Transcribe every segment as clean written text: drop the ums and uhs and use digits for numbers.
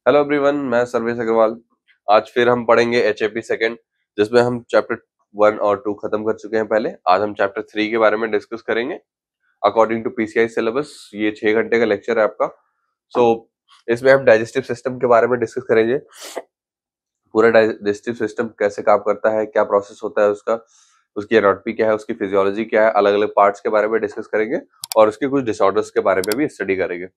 Hello everyone, मैं सर्वेश अग्रवाल। आज फिर हम पढ़ेंगे एचएपी सेकंड, जिसमें हम चैप्टर 1 और 2 खत्म कर चुके हैं पहले। आज हम चैप्टर 3 के बारे में डिस्कस करेंगे अकॉर्डिंग टू पीसीआई सिलेबस। ये 6 घंटे का लेक्चर है आपका। इसमें हम डाइजेस्टिव सिस्टम के बारे में डिस्कस करेंगे। पूरा डाइजेस्टिव सिस्टम कैसे काम करता है, क्या प्रोसेस होता है उसका, उसकी एनाटॉमी क्या है, उसकी फिजियोलॉजी क्या है, अलग अलग पार्ट्स के बारे में डिस्कस करेंगे और उसके कुछ डिसऑर्डर्स के बारे में भी स्टडी करेंगे।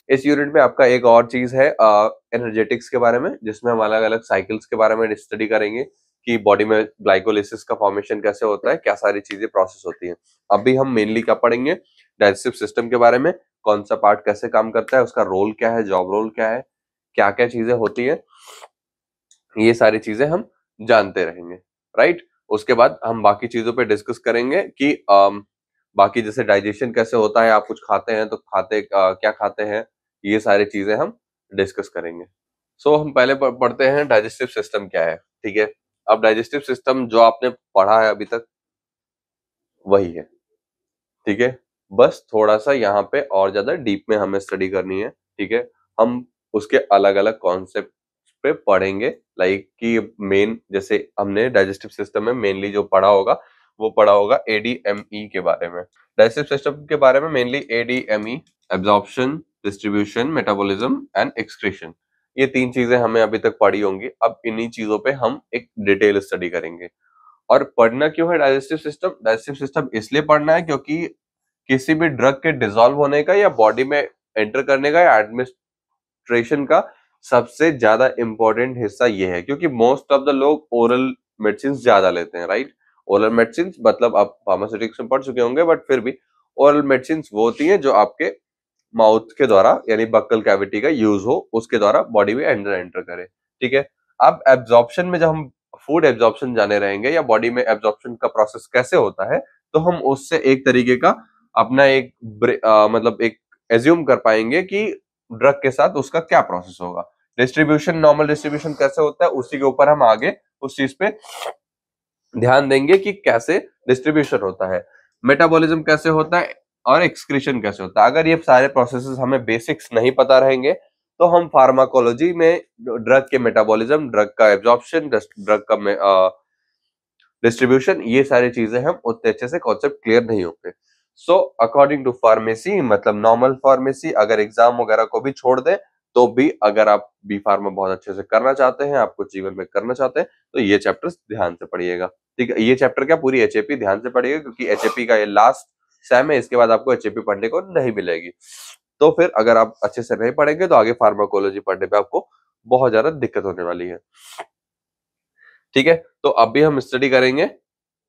इस यूनिट में आपका एक और चीज है एनर्जेटिक्स के बारे में, जिसमें हम अलग अलग साइकिल्स के बारे में स्टडी करेंगे कि बॉडी में ग्लाइकोलिसिस का फॉर्मेशन कैसे होता है, क्या सारी चीजें प्रोसेस होती हैं। अभी हम मेनली क्या पढ़ेंगे, डाइजेस्टिव सिस्टम के बारे में, कौन सा पार्ट कैसे काम करता है, उसका रोल क्या है, जॉब रोल क्या है, क्या क्या चीजें होती है, ये सारी चीजें हम जानते रहेंगे। राइट। उसके बाद हम बाकी चीजों पे डिस्कस करेंगे कि बाकी जैसे डाइजेशन कैसे होता है, आप कुछ खाते हैं तो क्या खाते हैं, ये सारी चीजें हम डिस्कस करेंगे। हम पहले पढ़ते हैं डाइजेस्टिव सिस्टम क्या है। ठीक है। अब डाइजेस्टिव सिस्टम जो आपने पढ़ा है अभी तक वही है। ठीक है। बस थोड़ा सा यहाँ पे और ज्यादा डीप में हमें स्टडी करनी है। ठीक है। हम उसके अलग अलग कॉन्सेप्ट पे पढ़ेंगे। लाइक कि मेन जैसे हमने डाइजेस्टिव सिस्टम में मेनली जो पढ़ा होगा वो पढ़ा होगा एडीएमई के बारे में। डाइजेस्टिव सिस्टम के बारे में mainly ADME, absorption, distribution, metabolism and excretion, ये 3 चीजें हमें अभी तक पढ़ी होंगी। अब इन्हीं चीजों पे हम एक डिटेल स्टडी करेंगे। और पढ़ना क्यों है डाइजेस्टिव सिस्टम? डाइजेस्टिव सिस्टम इसलिए पढ़ना है क्योंकि किसी भी ड्रग के डिसॉल्व होने का या बॉडी में एंटर करने का या एडमिनिस्ट्रेशन का सबसे ज्यादा इंपॉर्टेंट हिस्सा ये है, क्योंकि मोस्ट ऑफ द लोग ओरल मेडिसिन ज्यादा लेते हैं। राइट। ओरल मेडिसिन मतलब आप फार्मास्यूटिक्स में पढ़ चुके होंगे, बट फिर भी ओरल मेडिसिन वो होती हैं जो आपके माउथ के द्वारा यानी बक्कल कैविटी का यूज हो, उसके द्वारा बॉडी में एंटर करे। ठीक है। अब एब्जॉर्प्शन में जब हम फूड एब्जॉर्प्शन जाने रहेंगे या बॉडी में एब्जॉर्प्शन का प्रोसेस कैसे होता है, तो हम उससे एक तरीके का अपना मतलब एक एज्यूम कर पाएंगे कि ड्रग के साथ उसका क्या प्रोसेस होगा। डिस्ट्रीब्यूशन, नॉर्मल डिस्ट्रीब्यूशन कैसे होता है, उसी के ऊपर हम आगे उस चीज पे ध्यान देंगे कि कैसे डिस्ट्रीब्यूशन होता है, मेटाबॉलिज्म कैसे होता है और एक्सक्रीशन कैसे होता है। अगर ये सारे प्रोसेसेस हमें बेसिक्स नहीं पता रहेंगे तो हम फार्माकोलॉजी में ड्रग के मेटाबॉलिज्म, ड्रग का एब्जॉर्प्शन, ड्रग का डिस्ट्रीब्यूशन, ये सारी चीजें हम उतने अच्छे से कॉन्सेप्ट क्लियर नहीं होंगे। अकॉर्डिंग टू फार्मेसी, मतलब नॉर्मल फार्मेसी, अगर एग्जाम वगैरह को भी छोड़ दें तो भी अगर आप बी फार्मा बहुत अच्छे से करना चाहते हैं, आपको जीवन में करना चाहते हैं, तो ये चैप्टर्स ध्यान से पढ़िएगा। ठीक है। ये चैप्टर क्या, पूरी एचएपी ध्यान से पढ़िएगा, क्योंकि एचएपी का ये लास्ट सेम है। इसके बाद आपको एचएपी पढ़ने को नहीं मिलेगी। तो फिर अगर आप अच्छे से नहीं पढ़ेंगे तो आगे फार्माकोलॉजी पढ़ने पे आपको बहुत ज्यादा दिक्कत होने वाली है। ठीक है। तो अभी हम स्टडी करेंगे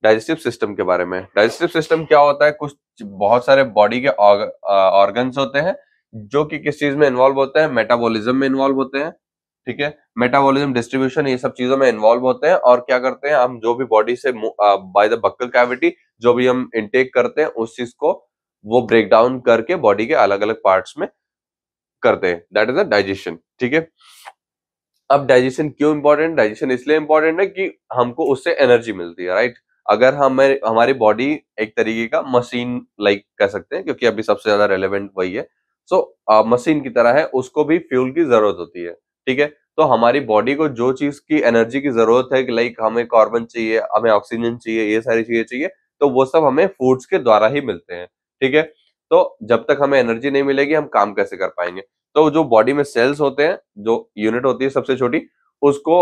डाइजेस्टिव सिस्टम के बारे में। डाइजेस्टिव सिस्टम क्या होता है? कुछ बहुत सारे बॉडी के ऑर्गन्स होते हैं जो कि किस चीज में इन्वॉल्व होते हैं, मेटाबॉलिज्म में इन्वॉल्व होते हैं। ठीक है। मेटाबॉलिज्म, डिस्ट्रीब्यूशन, ये सब चीजों में इन्वॉल्व होते हैं। और क्या करते हैं, हम जो भी बॉडी से बाय द बक्कल कैविटी जो भी हम इनटेक करते हैं उस चीज को वो ब्रेक डाउन करके बॉडी के अलग अलग पार्ट्स में करते हैं। That is the digestion. ठीक है। अब डाइजेशन क्यों इंपॉर्टेंट? डाइजेशन इसलिए इंपॉर्टेंट है कि हमको उससे एनर्जी मिलती है। राइट। अगर हमारी बॉडी एक तरीके का मशीन लाइक कह सकते हैं, क्योंकि अभी सबसे ज्यादा रेलेवेंट वही है। मशीन की तरह है, उसको भी फ्यूल की जरूरत होती है। ठीक है। तो हमारी बॉडी को जो चीज की एनर्जी की जरूरत है, लाइक हमें कार्बन चाहिए, हमें ऑक्सीजन चाहिए, ये सारी चीजें चाहिए, तो वो सब हमें फूड्स के द्वारा ही मिलते हैं। ठीक है। तो जब तक हमें एनर्जी नहीं मिलेगी हम काम कैसे कर पाएंगे? तो जो बॉडी में सेल्स होते हैं, जो यूनिट होती है सबसे छोटी, उसको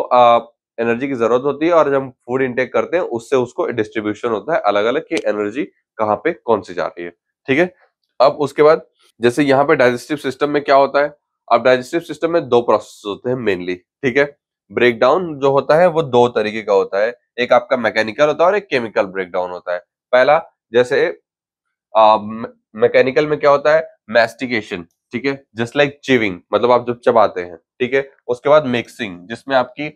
एनर्जी की जरूरत होती है, और जब हम फूड इंटेक करते हैं उससे उसको डिस्ट्रीब्यूशन होता है अलग अलग की एनर्जी कहाँ पे कौन सी जा रही है। ठीक है। अब उसके बाद जैसे यहाँ पे डाइजेस्टिव सिस्टम में क्या होता है, अब डाइजेस्टिव सिस्टम में 2 प्रोसेस होते हैं मेनली। ठीक है। ब्रेक डाउन जो होता है वो 2 तरीके का होता है, एक आपका मैकेनिकल होता है और एक केमिकल ब्रेक डाउन होता है। पहला, जैसे मैकेनिकल में क्या होता है, मैस्टिकेशन। ठीक है। जस्ट लाइक चिविंग, मतलब आप जब चबाते हैं। ठीक है। उसके बाद मिक्सिंग, जिसमें आपकी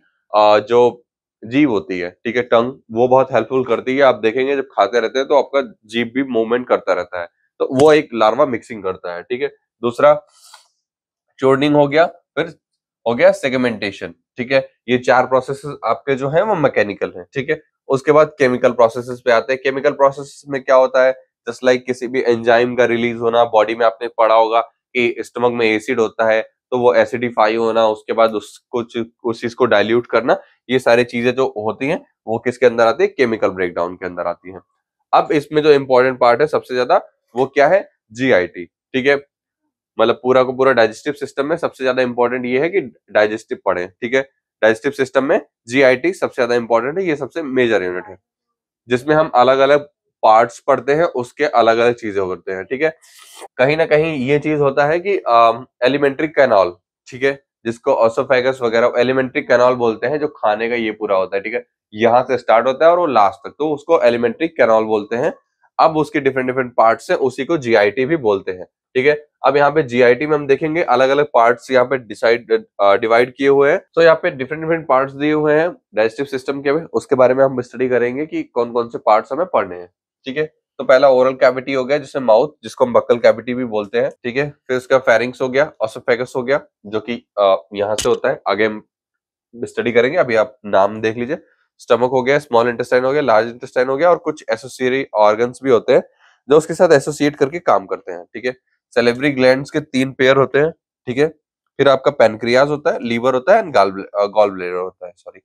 जो जीभ होती है, ठीक है, टंग, वो बहुत हेल्पफुल करती है। आप देखेंगे जब खाते रहते हैं तो आपका जीभ भी मूवमेंट करता रहता है, तो वो एक लार्वा मिक्सिंग करता है। ठीक है। दूसरा चोर्निंग हो गया, फिर हो गया सेगमेंटेशन। ठीक है। ये 4 प्रोसेसेस आपके जो हैं वो मैकेनिकल हैं। ठीक है। उसके बाद केमिकल प्रोसेसेस पे आते हैं। केमिकल प्रोसेस में क्या होता है, जस्ट लाइक किसी भी एंजाइम का रिलीज होना बॉडी में, आपने पढ़ा होगा कि स्टमक में एसिड होता है, तो वो एसिडिफाई होना, उसके बाद उसको उस चीज को डाइल्यूट करना, ये सारी चीजें जो होती हैं वो किसके अंदर आती है, केमिकल ब्रेकडाउन के अंदर आती है। अब इसमें जो इंपॉर्टेंट पार्ट है सबसे ज्यादा, वो क्या है, जीआईटी। ठीक है, मतलब पूरा को पूरा डाइजेस्टिव सिस्टम में सबसे ज्यादा इंपॉर्टेंट ये है कि डाइजेस्टिव पढ़े। ठीक है, डाइजेस्टिव सिस्टम में जीआईटी सबसे ज्यादा इंपॉर्टेंट है, ये सबसे मेजर यूनिट है जिसमें हम अलग अलग पार्ट्स पढ़ते हैं, उसके अलग अलग चीजें होते हैं। ठीक है, कहीं ना कहीं ये चीज होता है कि एलिमेंट्री कैनाल, ठीक है, जिसको ऑसोफेगस वगैरह एलिमेंट्री कैनाल बोलते हैं, जो खाने का ये पूरा होता है। ठीक है, यहाँ से स्टार्ट होता है और वो लास्ट तक, तो उसको एलिमेंट्री कैनाल बोलते हैं। अब उसके डिफरेंट डिफरेंट पार्ट्स हैं, उसी को जीआईटी भी बोलते हैं। ठीक है, अब यहाँ पे जीआईटी में हम देखेंगे अलग अलग पार्ट्स यहाँ पे डिवाइड किए हुए हैं। तो यहाँ पे डिफरेंट डिफरेंट पार्ट्स दिए हुए हैं डाइजेस्टिव सिस्टम के, उसके बारे में हम स्टडी करेंगे कि कौन कौन से पार्ट्स हमें पढ़ने हैं। ठीक है, तो पहला ओरल कैविटी हो गया, जिसमें माउथ, जिसको हम बक्कल कैविटी भी बोलते हैं। ठीक है, फिर उसका फेरिंक्स हो गया, ऑसोफेगस हो गया, जो कि यहाँ से होता है, आगे हम स्टडी करेंगे, अभी आप नाम देख लीजिए। स्टमक हो गया, स्मॉल इंटेस्टाइन हो गया, लार्ज इंटेस्टाइन हो गया, और कुछ एसोसिएटरी ऑर्गन्स भी होते हैं जो उसके साथ एसोसिएट करके काम करते हैं। ठीक है, सेलेब्री ग्लैंड्स के 3 पेयर होते हैं। ठीक है, फिर आपका पैनक्रियाज होता है, लीवर होता है, एंड गॉल ब्लैडर होता है, सॉरी।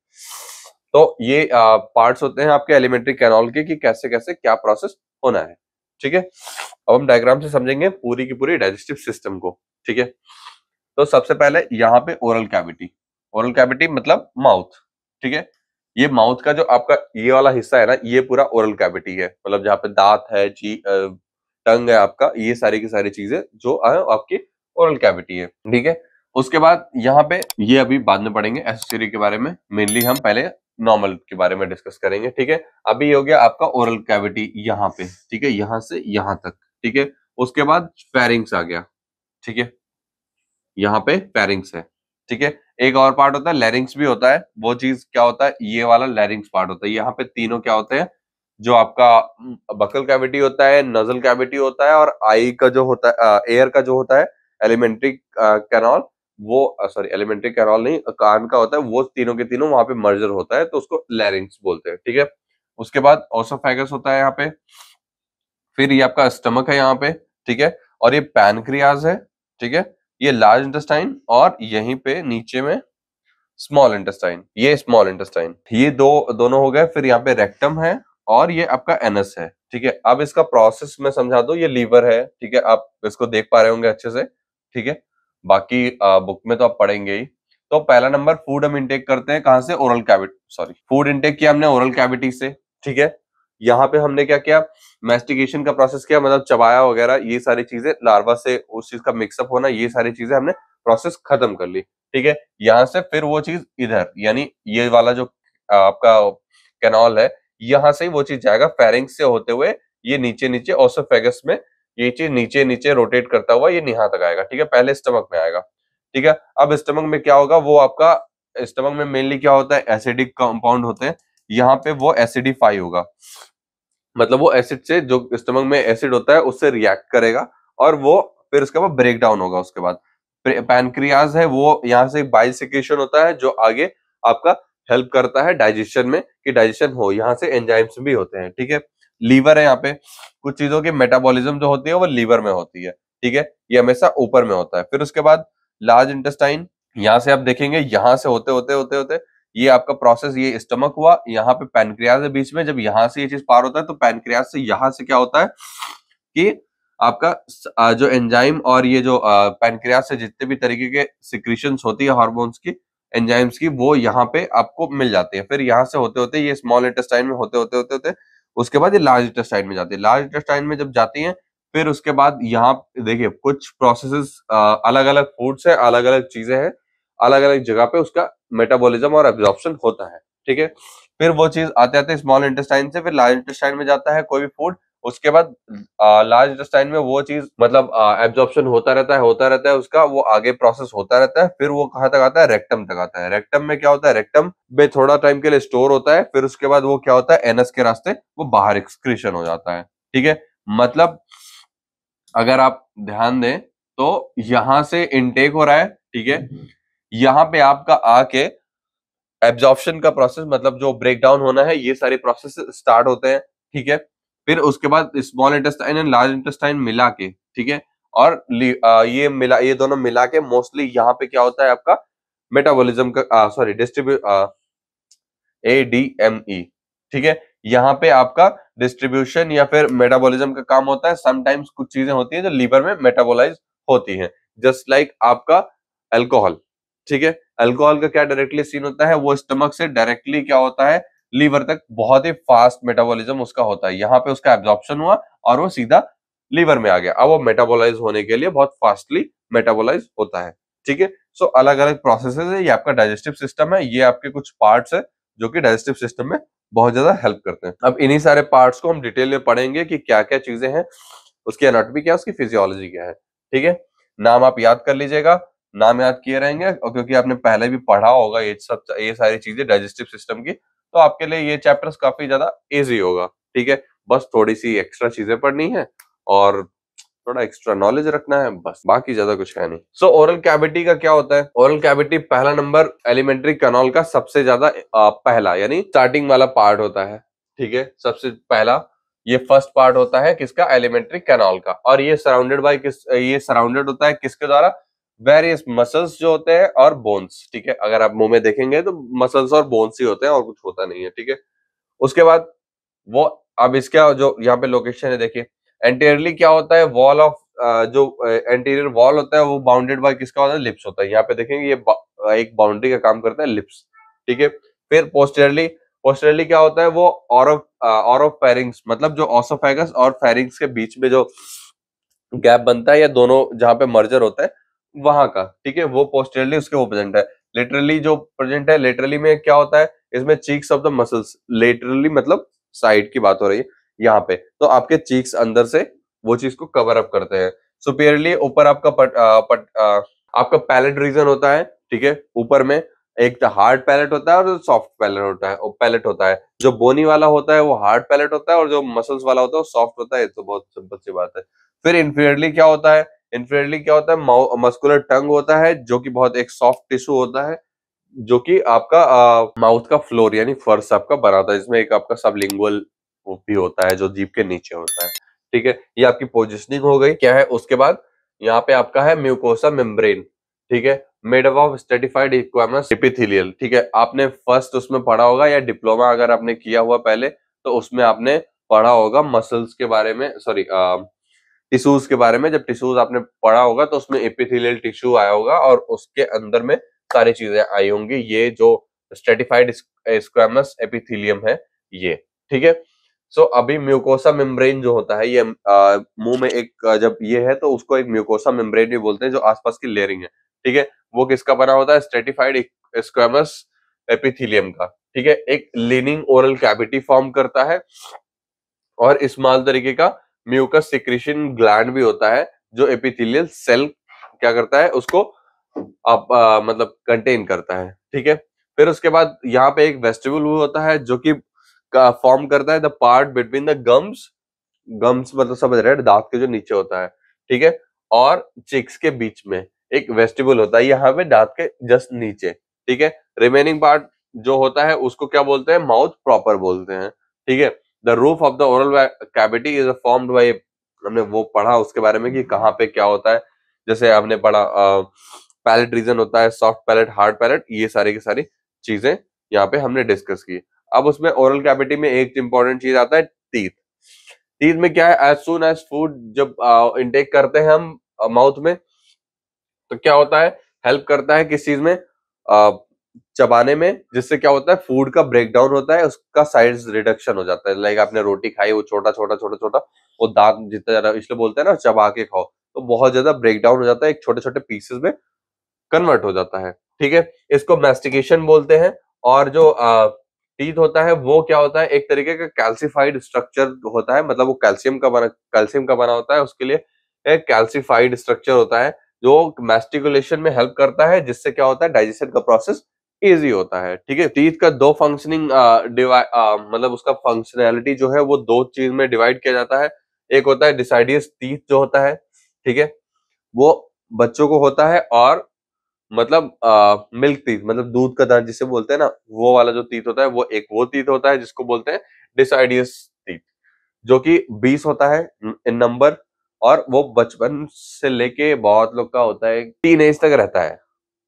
तो ये पार्ट्स होते हैं आपके एलिमेंट्री कैनाल के, कि कैसे कैसे क्या प्रोसेस होना है। ठीक है, अब हम डायग्राम से समझेंगे पूरी की पूरी डाइजेस्टिव सिस्टम को। ठीक है, तो सबसे पहले यहाँ पे ओरल कैविटी, ओरल कैविटी मतलब माउथ। ठीक है, ये माउथ का जो आपका ये वाला हिस्सा है ना, ये पूरा ओरल कैविटी है, मतलब जहाँ पे दांत है, टंग है आपका, ये सारी की सारी चीजें जो आपकी ओरल कैविटी है। ठीक है, उसके बाद यहाँ पे, ये अभी बाद में पढ़ेंगे एसेसरी के बारे में, मेनली हम पहले नॉर्मल के बारे में डिस्कस करेंगे। ठीक है, अभी ये हो गया आपका ओरल कैविटी यहाँ पे। ठीक है, यहाँ से यहाँ तक। ठीक है, उसके बाद फेरिंग्स आ गया। ठीक है, यहाँ पे फेरिंग्स है। ठीक है, एक और पार्ट होता है लैरिंग्स भी होता है, वो चीज क्या होता है, ये वाला लैरिंग्स पार्ट होता है। यहाँ पे तीनों क्या होते हैं, जो आपका बकल कैविटी होता है, नजल कैविटी होता है, और आई का जो होता है, एयर का जो होता है, एलिमेंट्री कैनाल, वो सॉरी एलिमेंट्री कैनाल नहीं, कान का होता है, वो तीनों के तीनों वहां पे मर्जर होता है, तो उसको लैरिंग्स बोलते हैं। ठीक है, उसके बाद ओसोफेगस होता है यहाँ पे, फिर ये आपका स्टमक है यहाँ पे। ठीक है, और ये पैनक्रियाज है। ठीक है, ये लार्ज इंटेस्टाइन, और यहीं पे नीचे में स्मॉल इंटेस्टाइन, ये स्मॉल इंटेस्टाइन, ये दोनों हो गए। फिर यहाँ पे रेक्टम है, और ये आपका एनस है। ठीक है, अब इसका प्रोसेस मैं समझा दूं, ये लीवर है। ठीक है, आप इसको देख पा रहे होंगे अच्छे से। ठीक है, बाकी बुक में तो आप पढ़ेंगे ही। तो पहला नंबर फूड हम इंटेक करते हैं कहां से, oral cavity, sorry food intake किया हमने ओरल कैविटी से। ठीक है, यहाँ पे हमने क्या किया, मैस्टिकेशन का प्रोसेस किया, मतलब चबाया वगैरह, ये सारी चीजें, लार्वा से उस चीज का मिक्सअप होना, ये सारी चीजें हमने प्रोसेस खत्म कर ली। ठीक है, यहाँ से फिर वो चीज इधर, यानी ये वाला जो आपका कैनाल है, यहाँ से वो चीज जाएगा फेरिंग्स से होते हुए, ये नीचे नीचे ओसोफेगस में, ये चीज नीचे नीचे रोटेट करता हुआ ये यहाँ तक आएगा। ठीक है, पहले स्टमक में आएगा। ठीक है, अब स्टमक में क्या होगा, वो आपका स्टमक में मेनली क्या होता है, एसिडिक कंपाउंड होते हैं, यहाँ पे वो एसिडिफाई होगा, मतलब वो एसिड से, जो स्टमक में एसिड होता है उससे रिएक्ट करेगा, और वो फिर उसके बाद ब्रेक डाउन होगा। उसके बाद पैनक्रियाज है, वो यहाँ से बाइल सिक्रेशन होता है, जो आगे आपका हेल्प करता है डाइजेशन में, कि डाइजेशन हो, यहाँ से एंजाइम्स भी होते हैं। ठीक है, लीवर है, यहाँ पे कुछ चीजों की मेटाबॉलिज्म जो होती है वो लीवर में होती है। ठीक है, ये हमेशा ऊपर में होता है। फिर उसके बाद लार्ज इंटेस्टाइन, यहाँ से आप देखेंगे, यहाँ से होते होते होते होते ये आपका प्रोसेस, ये स्टमक हुआ, यहाँ पे पैनक्रियाज है बीच में, जब यहाँ से ये चीज पार होता है तो पैनक्रियाज से यहाँ से क्या होता है कि आपका जो एंजाइम, और ये जो पैनक्रियाज से जितने भी तरीके के सिक्रीशंस होती है हार्मोन्स की, एंजाइम्स की, वो यहाँ पे आपको मिल जाती है। फिर यहाँ से होते होते ये स्मॉल इंटेस्टाइन में होते होते होते होते उसके बाद ये लार्ज इंटेस्टाइन में जाती है। लार्ज इंटेस्टाइन में जब जाती है, फिर उसके बाद यहाँ देखिए कुछ प्रोसेसेस, अलग अलग फूड्स है, अलग अलग चीजें हैं, अलग अलग जगह पे उसका मेटाबॉलिज्म और एब्जॉर्प्शन होता है। ठीक है, फिर वो चीज आते आते स्मॉल इंटेस्टाइन से फिर लार्ज इंटेस्टाइन में जाता है कोई भी फूड, उसके बाद लार्ज इंटेस्टाइन में वो चीज, मतलब एब्जॉर्प्शन होता रहता है उसका, वो आगे प्रोसेस होता रहता है, फिर वो कहाँ तक आता है, रेक्टम तक आता है। रेक्टम में क्या होता है, रेक्टम में थोड़ा टाइम के लिए स्टोर होता है, फिर उसके बाद वो क्या होता है, एनस के रास्ते वो बाहर एक्सक्रीशन हो जाता है। ठीक है, मतलब अगर आप ध्यान दें तो यहां से इनटेक हो रहा है। ठीक है, यहाँ पे आपका आके एब्जॉर्प्शन का प्रोसेस, मतलब जो ब्रेक डाउन होना है, ये सारे प्रोसेस स्टार्ट होते हैं। ठीक है, फिर उसके बाद small intestine and large intestine मिला के, ठीक है, और ये दोनों मिला के मोस्टली यहाँ पे क्या होता है आपका मेटाबॉलिज्म का सॉरी ADME, ठीक है। यहाँ पे आपका डिस्ट्रीब्यूशन या फिर मेटाबॉलिज्म का काम होता है। समटाइम्स कुछ चीजें होती है जो लीवर में मेटाबोलाइज होती हैं, जस्ट लाइक आपका अल्कोहल, ठीक है। अल्कोहल का क्या डायरेक्टली सीन होता है, वो स्टमक से डायरेक्टली क्या होता है लीवर तक बहुत ही फास्ट मेटाबॉलिज्म उसका होता है। यहाँ पे उसका एब्जॉर्प्शन हुआ और वो सीधा लीवर में आ गया। अब वो मेटाबोलाइज होने के लिए बहुत फास्टली मेटाबोलाइज होता है, ठीक है। सो अलग अलग प्रोसेसेस है, ये आपका डाइजेस्टिव सिस्टम है, ये आपके कुछ पार्ट्स है जो कि डाइजेस्टिव सिस्टम में बहुत ज्यादा हेल्प करते हैं। अब इन्हीं सारे पार्ट्स को हम डिटेल में पढ़ेंगे कि क्या क्या चीजें हैं, उसकी एनाटॉमी क्या है, उसकी फिजियोलॉजी क्या है, ठीक है। नाम आप याद कर लीजिएगा, नाम याद किए रहेंगे और क्योंकि आपने पहले भी पढ़ा होगा ये सारी चीजें डाइजेस्टिव सिस्टम की, तो आपके लिए ये चैप्टर्स काफी ज्यादा इजी होगा, ठीक है। बस थोड़ी सी एक्स्ट्रा चीजें पढ़नी है और थोड़ा एक्स्ट्रा नॉलेज रखना है, बस बाकी ज्यादा कुछ है नहीं। सो ओरल कैविटी का क्या होता है, ओरल कैविटी पहला नंबर एलिमेंट्री कैनाल का सबसे ज्यादा पहला यानी स्टार्टिंग वाला पार्ट होता है, ठीक है। सबसे पहला ये फर्स्ट पार्ट होता है किसका, एलिमेंट्री कैनाल का, और ये सराउंडेड होता है किसके द्वारा, वेरियस मसल्स जो होते हैं और बोन्स, ठीक है। अगर आप मुंह में देखेंगे तो मसल्स और बोन्स ही होते हैं और कुछ होता नहीं है, ठीक है। उसके बाद वो अब इसका जो यहाँ पे लोकेशन है देखिए, एंटीरियरली क्या होता है, वॉल ऑफ जो एंटीरियर वॉल होता है वो बाउंडेड बाय किसका होता है, लिप्स होता है। यहाँ पे देखेंगे ये एक बाउंड्री का काम करता है लिप्स, ठीक है। फिर पोस्टेरली क्या होता है, वो ऑरोफेरिंक्स मतलब जो ऑसोफेगस और फेरिंक्स के बीच में जो गैप बनता है या दोनों जहाँ पे मर्जर होता है वहां का, ठीक है, वो पोस्टेरली उसके वो प्रेजेंट है। लिटरली जो प्रेजेंट है, लिटरली में क्या होता है, इसमें cheeks of the muscles, literally मतलब साइड की बात हो रही है यहाँ पे, तो आपके चीक्स अंदर से वो चीज को कवर अप करते हैं। सुपीरियरली ऊपर आपका आपका पैलेट रीजन होता है, ठीक है। ऊपर में एक तो हार्ड पैलेट होता है और सॉफ्ट पैलेट होता है। जो बोनी वाला होता है वो हार्ड पैलेट होता है और जो मसल्स वाला होता है वो सॉफ्ट होता है। तो बहुत सिंपल सी बात है। फिर इंफीरियरली क्या होता है, मस्कुलर टंग होता है जो कि बहुत एक सॉफ्ट टिश्यू होता है, जो कि आपका माउथ का फ्लोर यानी फर्श आपका बनाता है। इसमें एक आपका सबलिंगुअल भी होता है जो जीभ के नीचे होता है, ठीक है। ये आपकी पोजिशनिंग हो गई। क्या है उसके बाद, यहाँ पे आपका है म्यूकोसा मेम्ब्रेन, ठीक है, made up of stratified squamous epithelial, ठीक है। आपने फर्स्ट उसमें पढ़ा होगा या डिप्लोमा अगर आपने किया हुआ पहले तो उसमें आपने पढ़ा होगा मसल्स के बारे में, सॉरी टिश्यूज के बारे में। जब टिश्यूज आपने पढ़ा होगा तो उसमें एपिथेलियल टिश्यू आया होगा और उसके अंदर में सारी चीजें आई होंगी। ये जो स्ट्रेटिफाइड स्क्वैमस एपिथेलियम है ये, ठीक है। सो अभी म्यूकोसा मेम्ब्रेन जो होता है ये मुंह में एक जब ये है तो उसको एक म्यूकोसा मेम्ब्रेन भी बोलते हैं, जो आसपास की लेयरिंग है, ठीक है। वो किसका बना होता है, स्ट्रेटिफाइड स्क्वैमस एपिथेलियम का, ठीक है। एक लीनिंग ओरल कैविटी फॉर्म करता है और स्मॉल तरीके का म्यूकस सिक्रीशन ग्लैंड भी होता है जो एपिथेलियल सेल क्या करता है, उसको आप मतलब कंटेन करता है, ठीक है। फिर उसके बाद यहाँ पे एक वेस्टिबुल होता है जो कि फॉर्म करता है the part between the gums मतलब समझ रहे हैं, दांत के जो नीचे होता है, ठीक है, और चिक्स के बीच में एक वेस्टिबुल होता है यहाँ पे दांत के जस्ट नीचे, ठीक है। रिमेनिंग पार्ट जो होता है उसको क्या बोलते हैं, माउथ प्रॉपर बोलते हैं, ठीक है। The roof of the oral cavity is formed by, हमने वो पढ़ा उसके बारे में कि कहाँ पे क्या होता है। जैसे हमने पढ़ा पैलेट रीजन होता है, सॉफ्ट पैलेट, हार्ड पैलेट, ये सारी की सारी चीजें यहाँ पे हमने डिस्कस की। अब उसमें ओरल कैविटी में एक इंपॉर्टेंट चीज आता है, टीथ। टीथ में क्या है, एज सून एज फूड जब इनटेक करते हैं हम माउथ में, तो क्या होता है, हेल्प करता है किस चीज में, चबाने में, जिससे क्या होता है फूड का ब्रेक डाउन होता है, उसका साइज रिडक्शन हो जाता है। लाइक आपने रोटी खाई, वो छोटा छोटा छोटा छोटा वो दांत जितना ज्यादा, इसलिए बोलते हैं ना चबा के खाओ, तो बहुत ज्यादा ब्रेक डाउन हो जाता है, एक छोटे छोटे पीसेस में कन्वर्ट हो जाता है, ठीक है। इसको मैस्टिकेशन बोलते हैं। और जो टीथ होता है वो क्या होता है, एक तरीके का कैल्सिफाइड स्ट्रक्चर होता है, मतलब वो कैल्शियम का बना होता है, उसके लिए एक कैल्सिफाइड स्ट्रक्चर होता है जो मैस्टिकुलेशन में हेल्प करता है, जिससे क्या होता है डाइजेशन का प्रोसेस इजी होता है, ठीक है। टीथ का दो फंक्शनिंग मतलब उसका फंक्शनैलिटी जो है वो दो चीज में डिवाइड किया जाता है। एक होता है डिसाइडियस टीथ जो होता है, ठीक है, वो बच्चों को होता है, और मतलब मिल्क टीथ मतलब दूध का दांत जिसे बोलते हैं ना, वो वाला जो टीथ होता है वो एक वो टीथ होता है जिसको बोलते हैं डिसाइडियस टीथ, जो कि 20 होता है इन नंबर, और वो बचपन से लेके बहुत लोग का होता है टीन एज तक रहता है,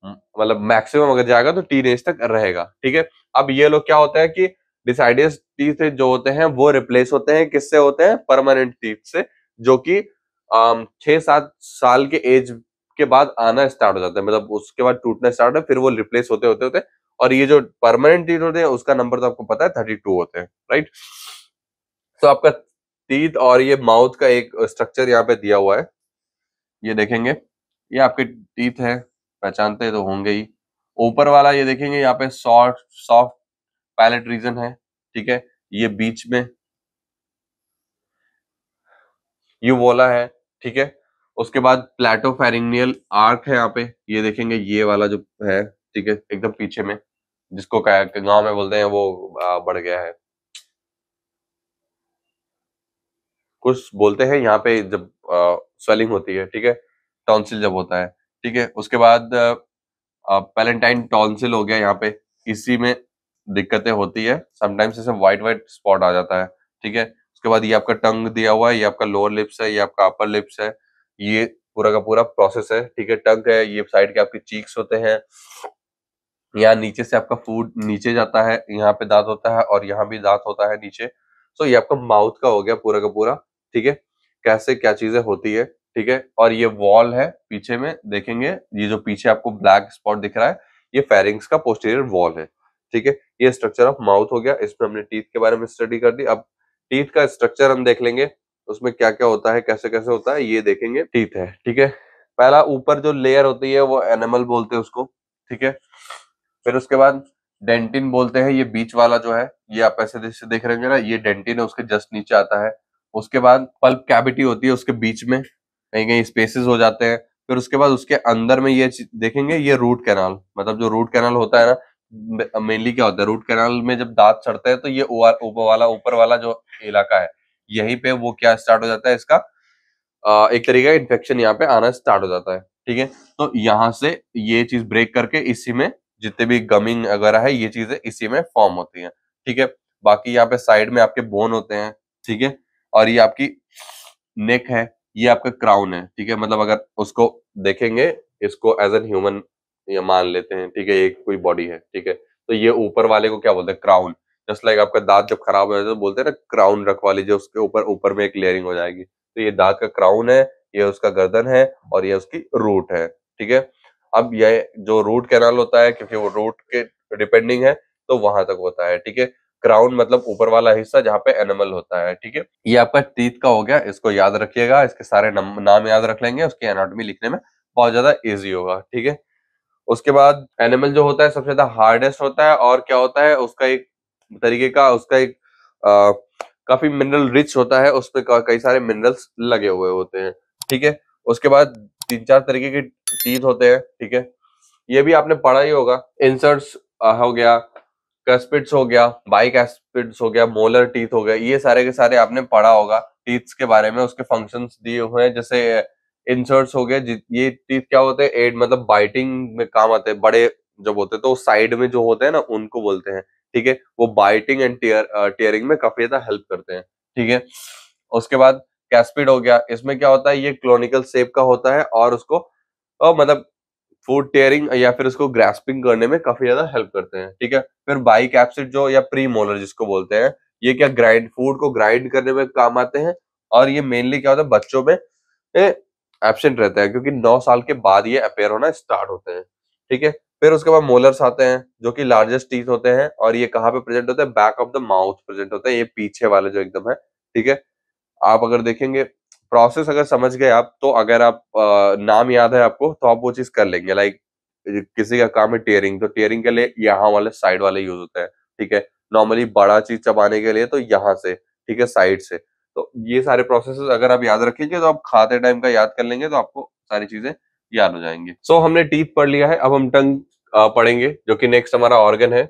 मतलब मैक्सिमम अगर जाएगा तो टीन एज तक रहेगा, ठीक है। अब ये लोग क्या होता है कि डिसाइडियस टीथ जो होते हैं वो रिप्लेस होते हैं, किससे होते हैं, परमानेंट टीथ से, जो कि 6-7 साल के एज के बाद आना स्टार्ट हो जाता है, मतलब उसके बाद टूटना स्टार्ट है, फिर वो रिप्लेस होते होते होते, और ये जो परमानेंट टीथ होते हैं उसका नंबर तो आपको पता है 32 होते हैं, राइट। तो आपका टीथ और ये माउथ का एक स्ट्रक्चर यहाँ पे दिया हुआ है, ये देखेंगे, ये आपके टीथ है, पहचानते तो होंगे ही। ऊपर वाला ये देखेंगे यहाँ पे सॉफ्ट सॉफ्ट पैलेट रीजन है, ठीक है। ये बीच में यूवोला है, ठीक है। उसके बाद प्लेटोफेरिंगियल आर्क है यहाँ पे, ये देखेंगे ये वाला जो है, ठीक है, एकदम पीछे में, जिसको गांव में बोलते हैं वो बढ़ गया है, कुछ बोलते हैं यहाँ पे जब स्वेलिंग होती है, ठीक है, टॉन्सिल जब होता है, ठीक है। उसके बाद पैलेंटाइन टॉन्सिल हो गया यहाँ पे, इसी में दिक्कतें होती है, समटाइम्स ऐसे व्हाइट व्हाइट स्पॉट आ जाता है, ठीक है। उसके बाद ये आपका टंग दिया हुआ है, ये आपका लोअर लिप्स है, ये आपका अपर लिप्स है, ये पूरा का पूरा प्रोसेस है, ठीक है। टंग है, ये साइड के आपके चीक्स होते हैं, यहाँ नीचे से आपका फूड नीचे जाता है, यहाँ पे दांत होता है और यहाँ भी दांत होता है नीचे। सो ये आपका माउथ का हो गया पूरा का पूरा, ठीक है, कैसे क्या चीजें होती है, ठीक है। और ये वॉल है पीछे में, देखेंगे ये जो पीछे आपको ब्लैक स्पॉट दिख रहा है, ये फेरिंग्स का पोस्टीरियर वॉल है, ठीक है। ये स्ट्रक्चर ऑफ माउथ हो गया, इसमें हमने टीथ के बारे में स्टडी कर दी। अब टीथ का स्ट्रक्चर हम देख लेंगे, उसमें क्या क्या होता है, कैसे कैसे होता है, ये देखेंगे। टीथ है, ठीक है, पहला ऊपर जो लेयर होती है वो एनिमल बोलते हैं उसको, ठीक है। फिर उसके बाद डेंटिन बोलते हैं, ये बीच वाला जो है, ये आप ऐसे से देख रहे हैं ना, ये डेंटिन है, उसके जस्ट नीचे आता है। उसके बाद पल्प कैविटी होती है, उसके बीच में कहीं कहीं स्पेसेस हो जाते हैं। फिर उसके बाद उसके अंदर में ये देखेंगे, ये रूट कैनाल, मतलब जो रूट कैनाल होता है ना, मेनली क्या होता है, रूट कैनाल में जब दांत चढ़ते हैं तो ये ऊपर वाला जो इलाका है, यहीं पे वो क्या स्टार्ट हो जाता है, इसका एक तरीके का इन्फेक्शन यहाँ पे आना स्टार्ट हो जाता है, ठीक है। तो यहाँ से ये चीज ब्रेक करके इसी में जितने भी गमिंग वगैरह है, ये चीजें इसी में फॉर्म होती हैं, ठीक है। बाकी यहाँ पे साइड में आपके बोन होते हैं, ठीक है। और ये आपकी नेक है, ये आपका क्राउन है, ठीक है। मतलब अगर उसको देखेंगे, इसको एज एन ह्यूमन ये मान लेते हैं, ठीक है, एक कोई बॉडी है, ठीक है। तो ये ऊपर वाले को क्या बोलते हैं, क्राउन। जस्ट लाइक आपका दांत जब खराब हो जाता है तो बोलते हैं ना क्राउन रख वाली, जो उसके ऊपर ऊपर में एक लेयरिंग हो जाएगी, तो ये दांत का क्राउन है, ये उसका गर्दन है, और ये उसकी रूट है, ठीक है। अब ये जो रूट कैनाल होता है, क्योंकि वो रूट के डिपेंडिंग है, तो वहां तक होता है, ठीक है। क्राउन मतलब ऊपर वाला हिस्सा जहाँ पे एनिमल होता है, ठीक है। ये आपका टीथ का हो गया, इसको याद रखिएगा, इसके सारे नाम याद रख लेंगे, उसकी एनाटॉमी लिखने में बहुत ज्यादा इजी होगा, ठीक है। उसके बाद एनिमल जो होता है सबसे ज्यादा हार्डेस्ट होता है, और क्या होता है उसका एक तरीके का, उसका एक काफी मिनरल रिच होता है, उसमें कई सारे मिनरल्स लगे हुए होते हैं, ठीक है। उसके बाद 3-4 तरीके के टीथ होते हैं, ठीक है, ये भी आपने पढ़ा ही होगा। इंसर्ट्स हो गया, कस्पिड्स हो गया, बाइकस्पिड्स हो गया, मोलर टीथ हो गया, ये सारे के सारे आपने पढ़ा होगा टीथ्स के बारे में, उसके फंक्शंस दिए हुए हैं। जैसे इंसर्ट्स हो गए, ये टीथ क्या होते हैं, एड मतलब बाइटिंग में काम आते हैं, बड़े जब होते हैं तो साइड में जो होते हैं ना, उनको बोलते हैं, ठीक है। वो बाइटिंग एंड टीयरिंग में काफी ज्यादा हेल्प करते हैं, ठीक है। उसके बाद कैस्पिड हो गया, इसमें क्या होता है, ये क्लोनिकल शेप का होता है, और उसको मतलब फूड टेयरिंग या फिर उसको ग्रास्पिंग करने में काफी ज्यादा हेल्प करते हैं, ठीक है। फिर बाइकैप्सिड जो, या प्री मोलर जिसको बोलते हैं, ये क्या ग्राइंड फूड को ग्राइंड करने में काम आते हैं, और ये मेनली क्या होता है, बच्चों में एब्सेंट रहता है, क्योंकि 9 साल के बाद ये अपेयर होना स्टार्ट होते हैं, ठीक है। फिर उसके बाद मोलर्स आते हैं, जो कि लार्जेस्ट टीथ होते हैं, और ये कहाँ पे प्रेजेंट होते हैं, back of the mouth present होते हैं, ये पीछे वाले जो एकदम है, ठीक है। आप अगर देखेंगे प्रोसेस अगर समझ गए आप, तो अगर आप नाम याद है आपको, तो आप वो चीज कर लेंगे। लाइक किसी का काम है टीयरिंग, तो टीयरिंग के लिए यहाँ वाले साइड वाले यूज होते हैं, ठीक है। नॉर्मली बड़ा चीज चबाने के लिए तो यहाँ से, ठीक है, साइड से। तो ये सारे प्रोसेसेस अगर आप याद रखेंगे, तो आप खाते टाइम का याद कर लेंगे, तो आपको सारी चीजें याद हो जाएंगी। सो हमने टीथ पढ़ लिया है, अब हम टंग पढ़ेंगे, जो कि नेक्स्ट हमारा ऑर्गन है,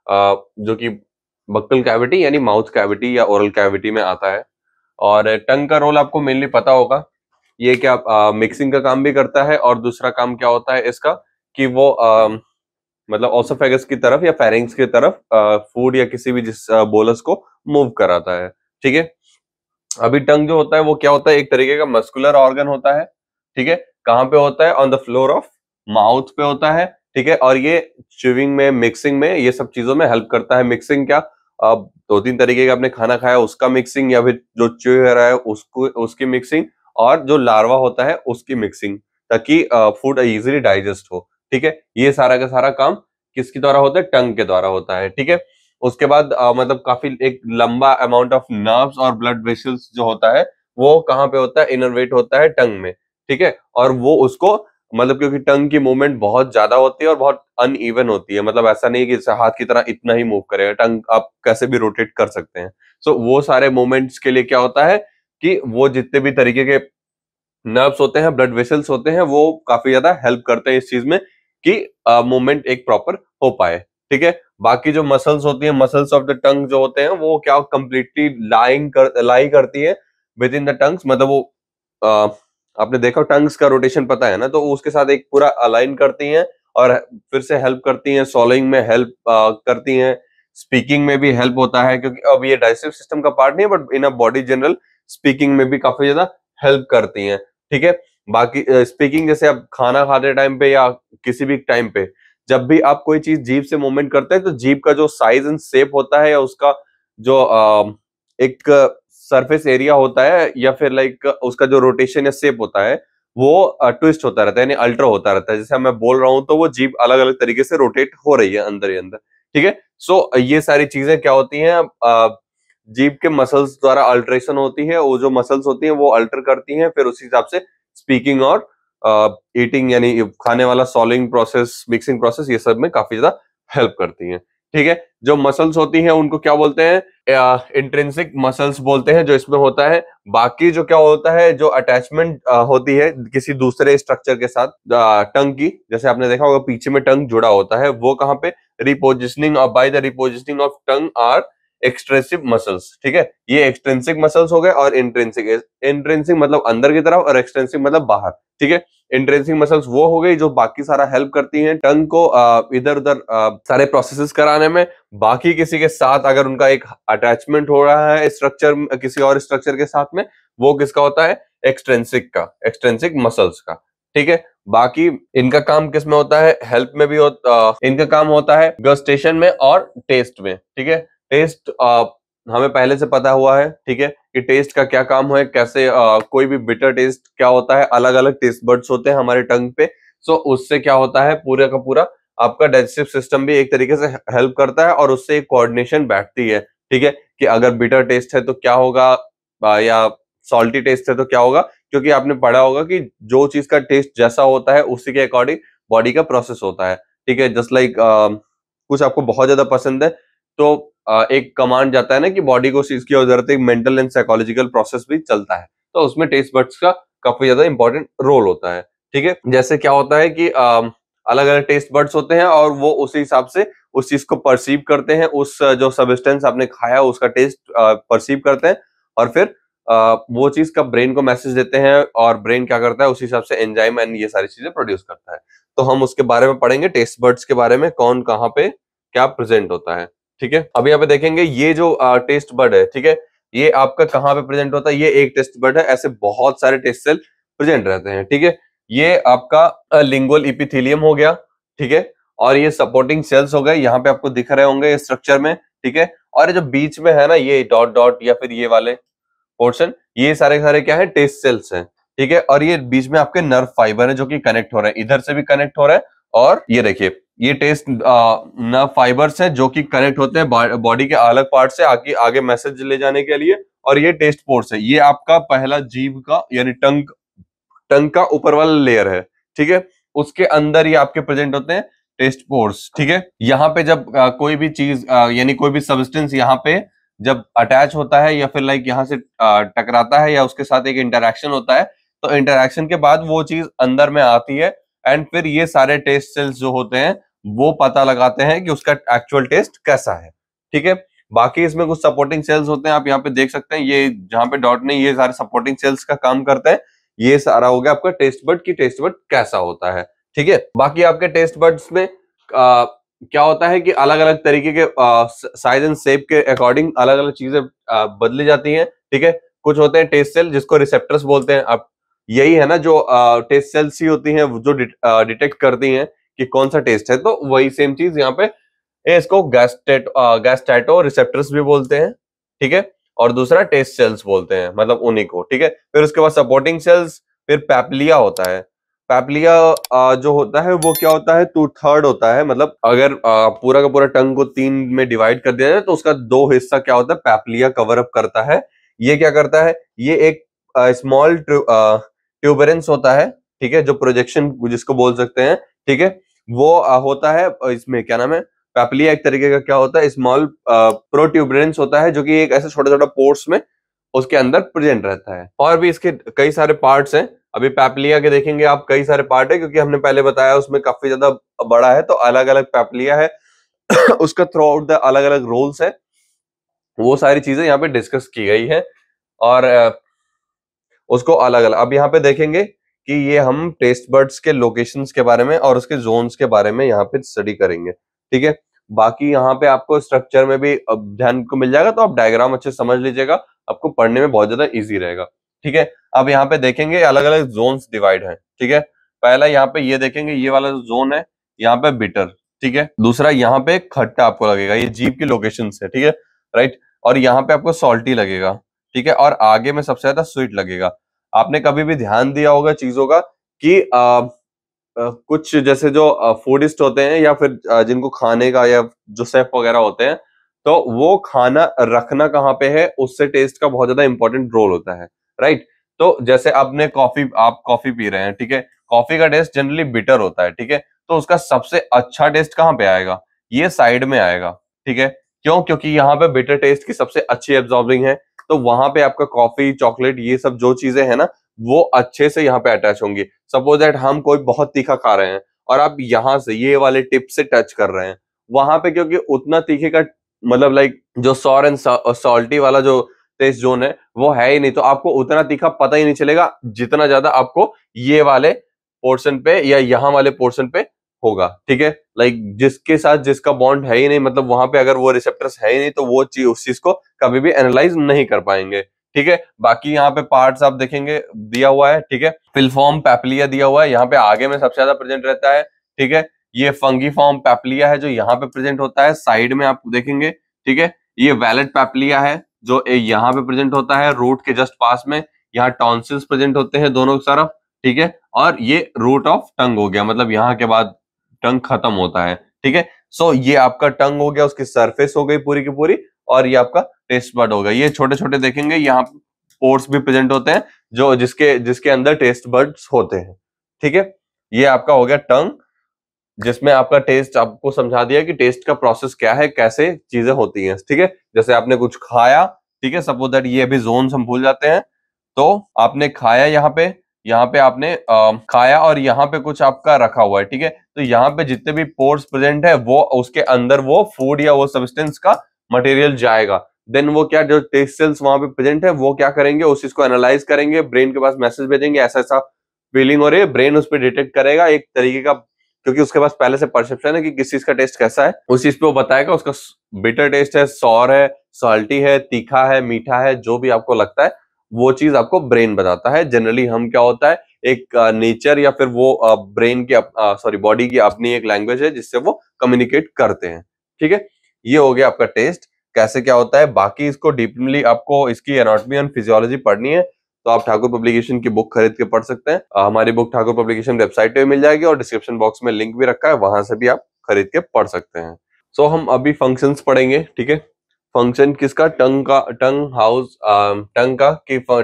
जो कि बक्कल कैविटी यानी माउथ कैविटी या ओरल कैविटी में आता है। और टंग का रोल आपको मेनली पता होगा, ये क्या मिक्सिंग का काम भी करता है, और दूसरा काम क्या होता है इसका, कि वो मतलब ओसोफेगस की तरफ या फेरिंग्स की तरफ फूड या किसी भी जिस बोलस को मूव कराता है, ठीक है। अभी टंग जो होता है वो क्या होता है, एक तरीके का मस्कुलर ऑर्गन होता है, ठीक है। कहाँ पे होता है, on the floor of mouth पे होता है, ठीक है। और ये च्यूइंग में, मिक्सिंग में, ये सब चीजों में हेल्प करता है। मिक्सिंग क्या, अब दो तीन तरीके का आपने खाना खाया उसका मिक्सिंग, या फिर जो च्यू कर रहा है उसको, उसकी मिक्सिंग, और जो लार्वा होता है उसकी मिक्सिंग, ताकि फूड इजीली डाइजेस्ट हो, ठीक है। ये सारा का सारा काम किसके द्वारा होता है, टंग के द्वारा होता है, ठीक है। उसके बाद मतलब काफी एक लंबा अमाउंट ऑफ नर्व्स और ब्लड वेसल्स जो होता है वो कहाँ पे होता है, इनर्वेट होता है टंग में, ठीक है। और वो उसको मतलब, क्योंकि टंग की मूवमेंट बहुत ज्यादा होती है और बहुत अनइवन होती है, मतलब ऐसा नहीं कि जैसे हाथ की तरह इतना ही मूव करेगा, टंग आप कैसे भी रोटेट कर सकते हैं। सो वो सारे मूवमेंट्स के लिए क्या होता है कि वो जितने भी तरीके के नर्व्स होते हैं, ब्लड वेसल्स होते हैं, वो काफी ज्यादा हेल्प करते हैं इस चीज में कि मूवमेंट एक प्रॉपर हो पाए, ठीक है। बाकी जो मसल्स होती हैं, मसल्स ऑफ द टंग जो होते हैं वो क्या कंप्लीटली लाई करती है विद इन द टंग्स, मतलब वो अ, आपने देखा टंग्स का रोटेशन पता है ना, तो उसके साथ एक पूरा अलाइन करती हैं और फिर से हेल्प करती हैं, सॉलोइंग में हेल्प करती हैं, स्पीकिंग में भी हेल्प होता है, क्योंकि अब ये डाइजेस्टिव सिस्टम का पार्ट नहीं है, but in a body general speaking में भी काफी ज्यादा हेल्प करती हैं, ठीक है। बाकी स्पीकिंग जैसे आप खाना खाते टाइम पे या किसी भी टाइम पे जब भी आप कोई चीज जीभ से मूवमेंट करते हैं, तो जीभ का जो साइज एंड शेप होता है, या उसका जो एक सरफेस एरिया होता है, या फिर लाइक उसका जो रोटेशन या शेप होता है, वो ट्विस्ट होता रहता है, यानी अल्टर होता रहता है। जैसे मैं बोल रहा हूं तो वो जीभ अलग अलग तरीके से रोटेट हो रही है अंदर ही अंदर, ठीक है। सो ये सारी चीजें क्या होती हैं, जीभ के मसल्स द्वारा अल्ट्रेशन होती है, वो जो मसल्स होती हैं वो अल्टर करती हैं, फिर उसी हिसाब से स्पीकिंग और ईटिंग यानी खाने वाला सॉलिंग प्रोसेस, मिक्सिंग प्रोसेस, ये सब में काफी ज्यादा हेल्प करती हैं, ठीक है। जो मसल्स होती हैं उनको क्या बोलते हैं, इंट्रिंसिक मसल्स बोलते हैं, जो इसमें होता है। बाकी जो क्या होता है, जो अटैचमेंट होती है किसी दूसरे स्ट्रक्चर के साथ टंग की, जैसे आपने देखा होगा पीछे में टंग जुड़ा होता है, वो कहाँ पे, repositioning by the repositioning of tongue are extrinsic muscles, ठीक है। ये एक्सट्रेंसिक मसल्स हो गए और इंट्रिंसिक। इंट्रिंसिक मतलब अंदर की तरफ और एक्सट्रेंसिक मतलब बाहर, ठीक है। इंट्रिंसिक मसल्स वो हो गई जो बाकी सारा हेल्प करती हैं टंग को इधर उधर सारे प्रोसेसेस कराने में। बाकी किसी के साथ अगर उनका एक अटैचमेंट हो रहा है स्ट्रक्चर, किसी और स्ट्रक्चर के साथ में, वो किसका होता है, एक्सट्रेंसिक का, एक्सट्रेंसिक मसल्स का, ठीक है। बाकी इनका काम किस में होता है, हेल्प में भी होता, इनका काम होता है गस्टेशन में और टेस्ट में, ठीक है। टेस्ट हमें पहले से पता हुआ है, ठीक है, कि टेस्ट का क्या काम है, कैसे कोई भी बिटर टेस्ट क्या होता है, अलग अलग टेस्ट बड्स होते हैं हमारे टंग पे। सो उससे क्या होता है, पूरे का पूरा आपका डाइजेस्टिव सिस्टम भी एक तरीके से हेल्प करता है, और उससे एक कोऑर्डिनेशन बैठती है, ठीक है, कि अगर बिटर टेस्ट है तो क्या होगा, या सॉल्टी टेस्ट है तो क्या होगा, क्योंकि आपने पढ़ा होगा कि जो चीज का टेस्ट जैसा होता है उसी के अकॉर्डिंग बॉडी का प्रोसेस होता है, ठीक है। जस्ट लाइक कुछ आपको बहुत ज्यादा पसंद है तो एक कमांड जाता है ना कि बॉडी को उस चीज की जरूरत है, मेंटल एंड साइकोलॉजिकल प्रोसेस भी चलता है, तो उसमें टेस्ट बड्स का काफी ज्यादा इंपॉर्टेंट रोल होता है, ठीक है। जैसे क्या होता है कि अलग अलग टेस्ट बड्स होते हैं और वो उसी हिसाब से उस चीज को परसीव करते हैं, उस जो सब्सटेंस आपने खाया उसका टेस्ट परसीव करते हैं, और फिर वो चीज का ब्रेन को मैसेज देते हैं, और ब्रेन क्या करता है उस हिसाब से एंजाइम एंड ये सारी चीजें प्रोड्यूस करता है। तो हम उसके बारे में पढ़ेंगे, टेस्ट बड्स के बारे में, कौन कहाँ पे क्या प्रेजेंट होता है, ठीक है। अभी यहाँ पे देखेंगे ये जो टेस्ट बड है, ठीक है, ये आपका कहाँ पे प्रेजेंट होता है, ये एक टेस्ट बड है, ऐसे बहुत सारे टेस्ट सेल प्रेजेंट रहते हैं, ठीक है। ये आपका लिंगुअल इपिथेलियम हो गया, ठीक है, और ये सपोर्टिंग सेल्स हो गए, यहाँ पे आपको दिख रहे होंगे स्ट्रक्चर में, ठीक है। और ये जो बीच में है ना, ये डॉट डॉट या फिर ये वाले पोर्शन, ये सारे सारे क्या है, टेस्ट सेल्स हैं, ठीक है। और ये बीच में आपके नर्व फाइबर है जो कि कनेक्ट हो रहे हैं, इधर से भी कनेक्ट हो रहा है, और ये देखिए ये टेस्ट नर्व फाइबर्स हैं जो कि कनेक्ट होते हैं बॉडी के अलग पार्ट से आगे आगे मैसेज ले जाने के लिए, और ये टेस्ट पोर्स है, ये आपका पहला जीभ का यानी टंग टंग का ऊपर वाला लेयर है, ठीक है। उसके अंदर ये आपके प्रेजेंट होते हैं टेस्ट पोर्स, ठीक है। यहाँ पे जब कोई भी चीज यानी कोई भी सब्सटेंस यहाँ पे जब अटैच होता है, या फिर लाइक यहाँ से टकराता है, या उसके साथ एक इंटरेक्शन होता है, तो इंटरेक्शन के बाद वो चीज अंदर में आती है, एंड फिर ये सारे टेस्ट सेल्स जो होते हैं वो पता लगाते हैं कि उसका एक्चुअल टेस्ट कैसा है, ठीक है। बाकी इसमें कुछ सपोर्टिंग सेल्स होते हैं, आप यहाँ पे देख सकते हैं, ये जहाँ पे डॉट नहीं, ये सारे सपोर्टिंग सेल्स का काम करते हैं। ये सारा हो गया आपका टेस्ट बड की टेस्ट बड कैसा होता है, ठीक है। बाकी आपके टेस्ट बड्स में क्या होता है कि अलग अलग तरीके के साइज एंड शेप के अकॉर्डिंग अलग अलग चीजें बदली जाती हैं, ठीक है। कुछ होते हैं टेस्ट सेल जिसको रिसेप्टर्स बोलते हैं। अब यही है ना जो टेस्ट सेल्स ही होती हैं जो डिटेक्ट करती हैं कि कौन सा टेस्ट है। तो वही सेम चीज यहाँ पे इसको गैस्ट्रेटो रिसेप्टर्स भी बोलते हैं, ठीक है, और दूसरा टेस्ट सेल्स बोलते हैं, मतलब उन्हीं को, ठीक है। फिर उसके बाद सपोर्टिंग सेल्स, फिर पैप्लिया होता है। पैप्लिया जो होता है वो क्या होता है, 2/3 होता है, मतलब अगर पूरा का पूरा टंग को 3 में डिवाइड कर दिया जाए तो उसका 2 हिस्सा क्या होता है, पैप्लिया कवर अप करता है। ये क्या करता है, ये एक स्मॉल ट्यूबरेंस होता है, ठीक है, जो प्रोजेक्शन जिसको बोल सकते हैं, ठीक है, वो होता है इसमें, क्या नाम है, पैप्लिया एक तरीके का क्या होता है, स्मॉल प्रोट्यूबरेंस होता है, जो कि एक ऐसे छोटा छोटा पोर्स में उसके अंदर प्रेजेंट रहता है। और भी इसके कई सारे पार्ट्स हैं। अभी पैप्लिया के देखेंगे आप, कई सारे पार्ट है, क्योंकि हमने पहले बताया उसमें काफी ज्यादा बड़ा है, तो अलग अलग पैप्लिया है उसका थ्रू आउट द अलग अलग रोल्स है, वो सारी चीजें यहाँ पे डिस्कस की गई है। और उसको अलग अलग अब यहाँ पे देखेंगे कि ये हम टेस्ट बर्ड्स के लोकेशंस के बारे में और उसके जोन्स के बारे में यहाँ पे स्टडी करेंगे, ठीक है। बाकी यहाँ पे आपको स्ट्रक्चर में भी ध्यान को मिल जाएगा, तो आप डायग्राम अच्छे समझ लीजिएगा, आपको पढ़ने में बहुत ज्यादा इजी रहेगा, ठीक है। अब यहाँ पे देखेंगे अलग अलग जोन्स डिवाइड है, ठीक है। पहला यहाँ पे ये देखेंगे, ये वाला जोन है, यहाँ पे बिटर, ठीक है। दूसरा यहाँ पे खट्टा आपको लगेगा, ये जीभ की लोकेशन है, ठीक है, राइट। और यहाँ पे आपको सॉल्टी लगेगा, ठीक है, और आगे में सबसे ज्यादा स्वीट लगेगा। आपने कभी भी ध्यान दिया होगा चीजों का कि कुछ जैसे जो फूडिस्ट होते हैं या फिर जिनको खाने का या जो शेफ वगैरह होते हैं, तो वो खाना रखना कहाँ पे है, उससे टेस्ट का बहुत ज्यादा इंपॉर्टेंट रोल होता है, राइट। तो जैसे आप कॉफी पी रहे हैं, ठीक है, कॉफी का टेस्ट जनरली बिटर होता है, ठीक है, तो उसका सबसे अच्छा टेस्ट कहाँ पे आएगा, ये साइड में आएगा, ठीक है। क्यों, क्योंकि यहाँ पे बिटर टेस्ट की सबसे अच्छी एब्जॉर्बिंग है, तो वहां पे आपका कॉफी, चॉकलेट, ये सब जो चीजें है ना, वो अच्छे से यहाँ पे अटैच होंगी। सपोज दैट हम कोई बहुत तीखा खा रहे हैं और आप यहाँ से ये वाले टिप से टच कर रहे हैं, वहां पे क्योंकि उतना तीखे का मतलब लाइक जो सॉर एंड सॉल्टी वाला जो टेस्ट जोन है वो है ही नहीं, तो आपको उतना तीखा पता ही नहीं चलेगा जितना ज्यादा आपको ये वाले पोर्शन पे या यहाँ वाले पोर्शन पे होगा, ठीक है। लाइक जिसके साथ जिसका बॉन्ड है ही नहीं, मतलब वहां पे अगर वो रिसेप्टर्स है ही नहीं, तो वो चीज उस चीज को कभी भी एनालाइज नहीं कर पाएंगे, ठीक है। बाकी यहाँ पे पार्ट्स आप देखेंगे दिया हुआ है, ठीक है। फिलफॉर्म पैप्लिया दिया हुआ है, यहाँ पे आगे में सबसे ज्यादा प्रेजेंट रहता है, ठीक है। ये फंगीफॉर्म पैप्लिया है जो यहाँ पे प्रेजेंट होता है, साइड में आप देखेंगे, ठीक है। ये वैलेट पैप्लिया है जो यहाँ पे प्रेजेंट होता है रूट के जस्ट पास में। यहाँ टॉन्सिल्स प्रेजेंट होते हैं दोनों तरफ, ठीक है। और ये रूट ऑफ टंग हो गया, मतलब यहाँ के बाद टंग खत्म होता है, ठीक है। सो ये आपका टंग हो गया, उसकी सरफेस हो गई पूरी की पूरी, और ये आपका टेस्ट बड होगा। ये छोटे छोटे देखेंगे यहाँ पोर्स भी प्रेजेंट होते हैं जो जिसके अंदर टेस्ट बड्स होते हैं, ठीक है। ये आपका हो गया टंग, जिसमें आपका टेस्ट आपको समझा दिया कि टेस्ट का प्रोसेस क्या है, कैसे चीजें होती हैं, ठीक है। जैसे आपने कुछ खाया, ठीक है, सपोज दैट ये अभी जोन हम भूल जाते हैं, तो आपने खाया यहाँ पे आपने खाया और यहाँ पे कुछ आपका रखा हुआ है, ठीक है। तो यहाँ पे जितने भी पोर्स प्रेजेंट है वो उसके अंदर वो फूड या वो सब्सटेंस का मटेरियल जाएगा। देन वो क्या, जो टेस्ट सेल्स वहां पे प्रेजेंट है वो क्या करेंगे, उस चीज को एनालाइज करेंगे, ब्रेन के पास मैसेज भेजेंगे ऐसा ऐसा फीलिंग हो रही है, ब्रेन उस पर डिटेक्ट करेगा एक तरीके का, क्योंकि उसके पास पहले से परसेप्शन है कि किस चीज का टेस्ट कैसा है, उस चीज पे वो बताएगा उसका बिटर टेस्ट है, सॉर है, सॉल्टी है, तीखा है, मीठा है, जो भी आपको लगता है वो चीज आपको ब्रेन बताता है। जनरली हम क्या होता है, एक नेचर या फिर वो ब्रेन की बॉडी की अपनी एक लैंग्वेज है जिससे वो कम्युनिकेट करते हैं, ठीक है। ये हो गया आपका टेस्ट कैसे क्या होता है। बाकी इसको डीपली आपको इसकी एनाटॉमी एंड फिजियोलॉजी पढ़नी है तो आप ठाकुर पब्लिकेशन की बुक खरीद के पढ़ सकते हैं। हमारी बुक ठाकुर पब्लिकेशन वेबसाइट पे मिल जाएगी और डिस्क्रिप्शन बॉक्स में लिंक भी रखा है, वहां से भी आप खरीद के पढ़ सकते हैं। सो हम अभी फंक्शंस पढ़ेंगे, ठीक है। फंक्शन किसका, टंग का,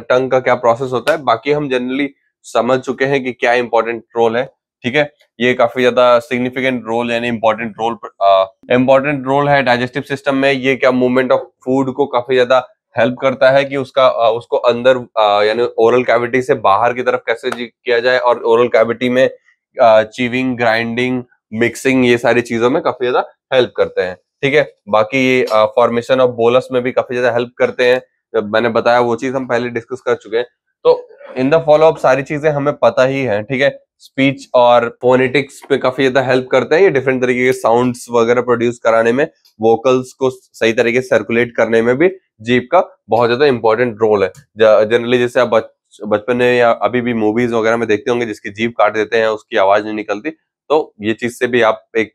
टंग का क्या प्रोसेस होता है, बाकी हम जनरली समझ चुके हैं कि क्या इंपॉर्टेंट रोल है, ठीक है। ये काफी ज्यादा सिग्निफिकेंट रोल यानी इंपॉर्टेंट रोल है डाइजेस्टिव सिस्टम में। ये क्या मूवमेंट ऑफ फूड को काफी ज्यादा हेल्प करता है कि उसको अंदर यानी ओरल कैविटी से बाहर की तरफ कैसे किया जाए, और ओरल कैविटी में चीविंग, ग्राइंडिंग, मिक्सिंग, ये सारी चीजों में काफी ज्यादा हेल्प करते हैं, ठीक है। बाकी ये फॉर्मेशन ऑफ बोलस में भी काफी ज्यादा हेल्प करते हैं, जब मैंने बताया वो चीज हम पहले डिस्कस कर चुके हैं। तो इन द फॉलो अप सारी चीजें हमें पता ही है, ठीक है। स्पीच और फोनेटिक्स पे काफी ज्यादा हेल्प करते हैं, ये डिफरेंट तरीके के साउंड्स वगैरह प्रोड्यूस कराने में, वोकल्स को सही तरीके से सर्कुलेट करने में भी जीभ का बहुत ज्यादा इंपॉर्टेंट रोल है। जनरली जैसे आप बचपन में या अभी भी मूवीज वगैरह में देखते होंगे, जिसकी जीभ काट देते हैं उसकी आवाज नहीं निकलती, तो ये चीज से भी आप एक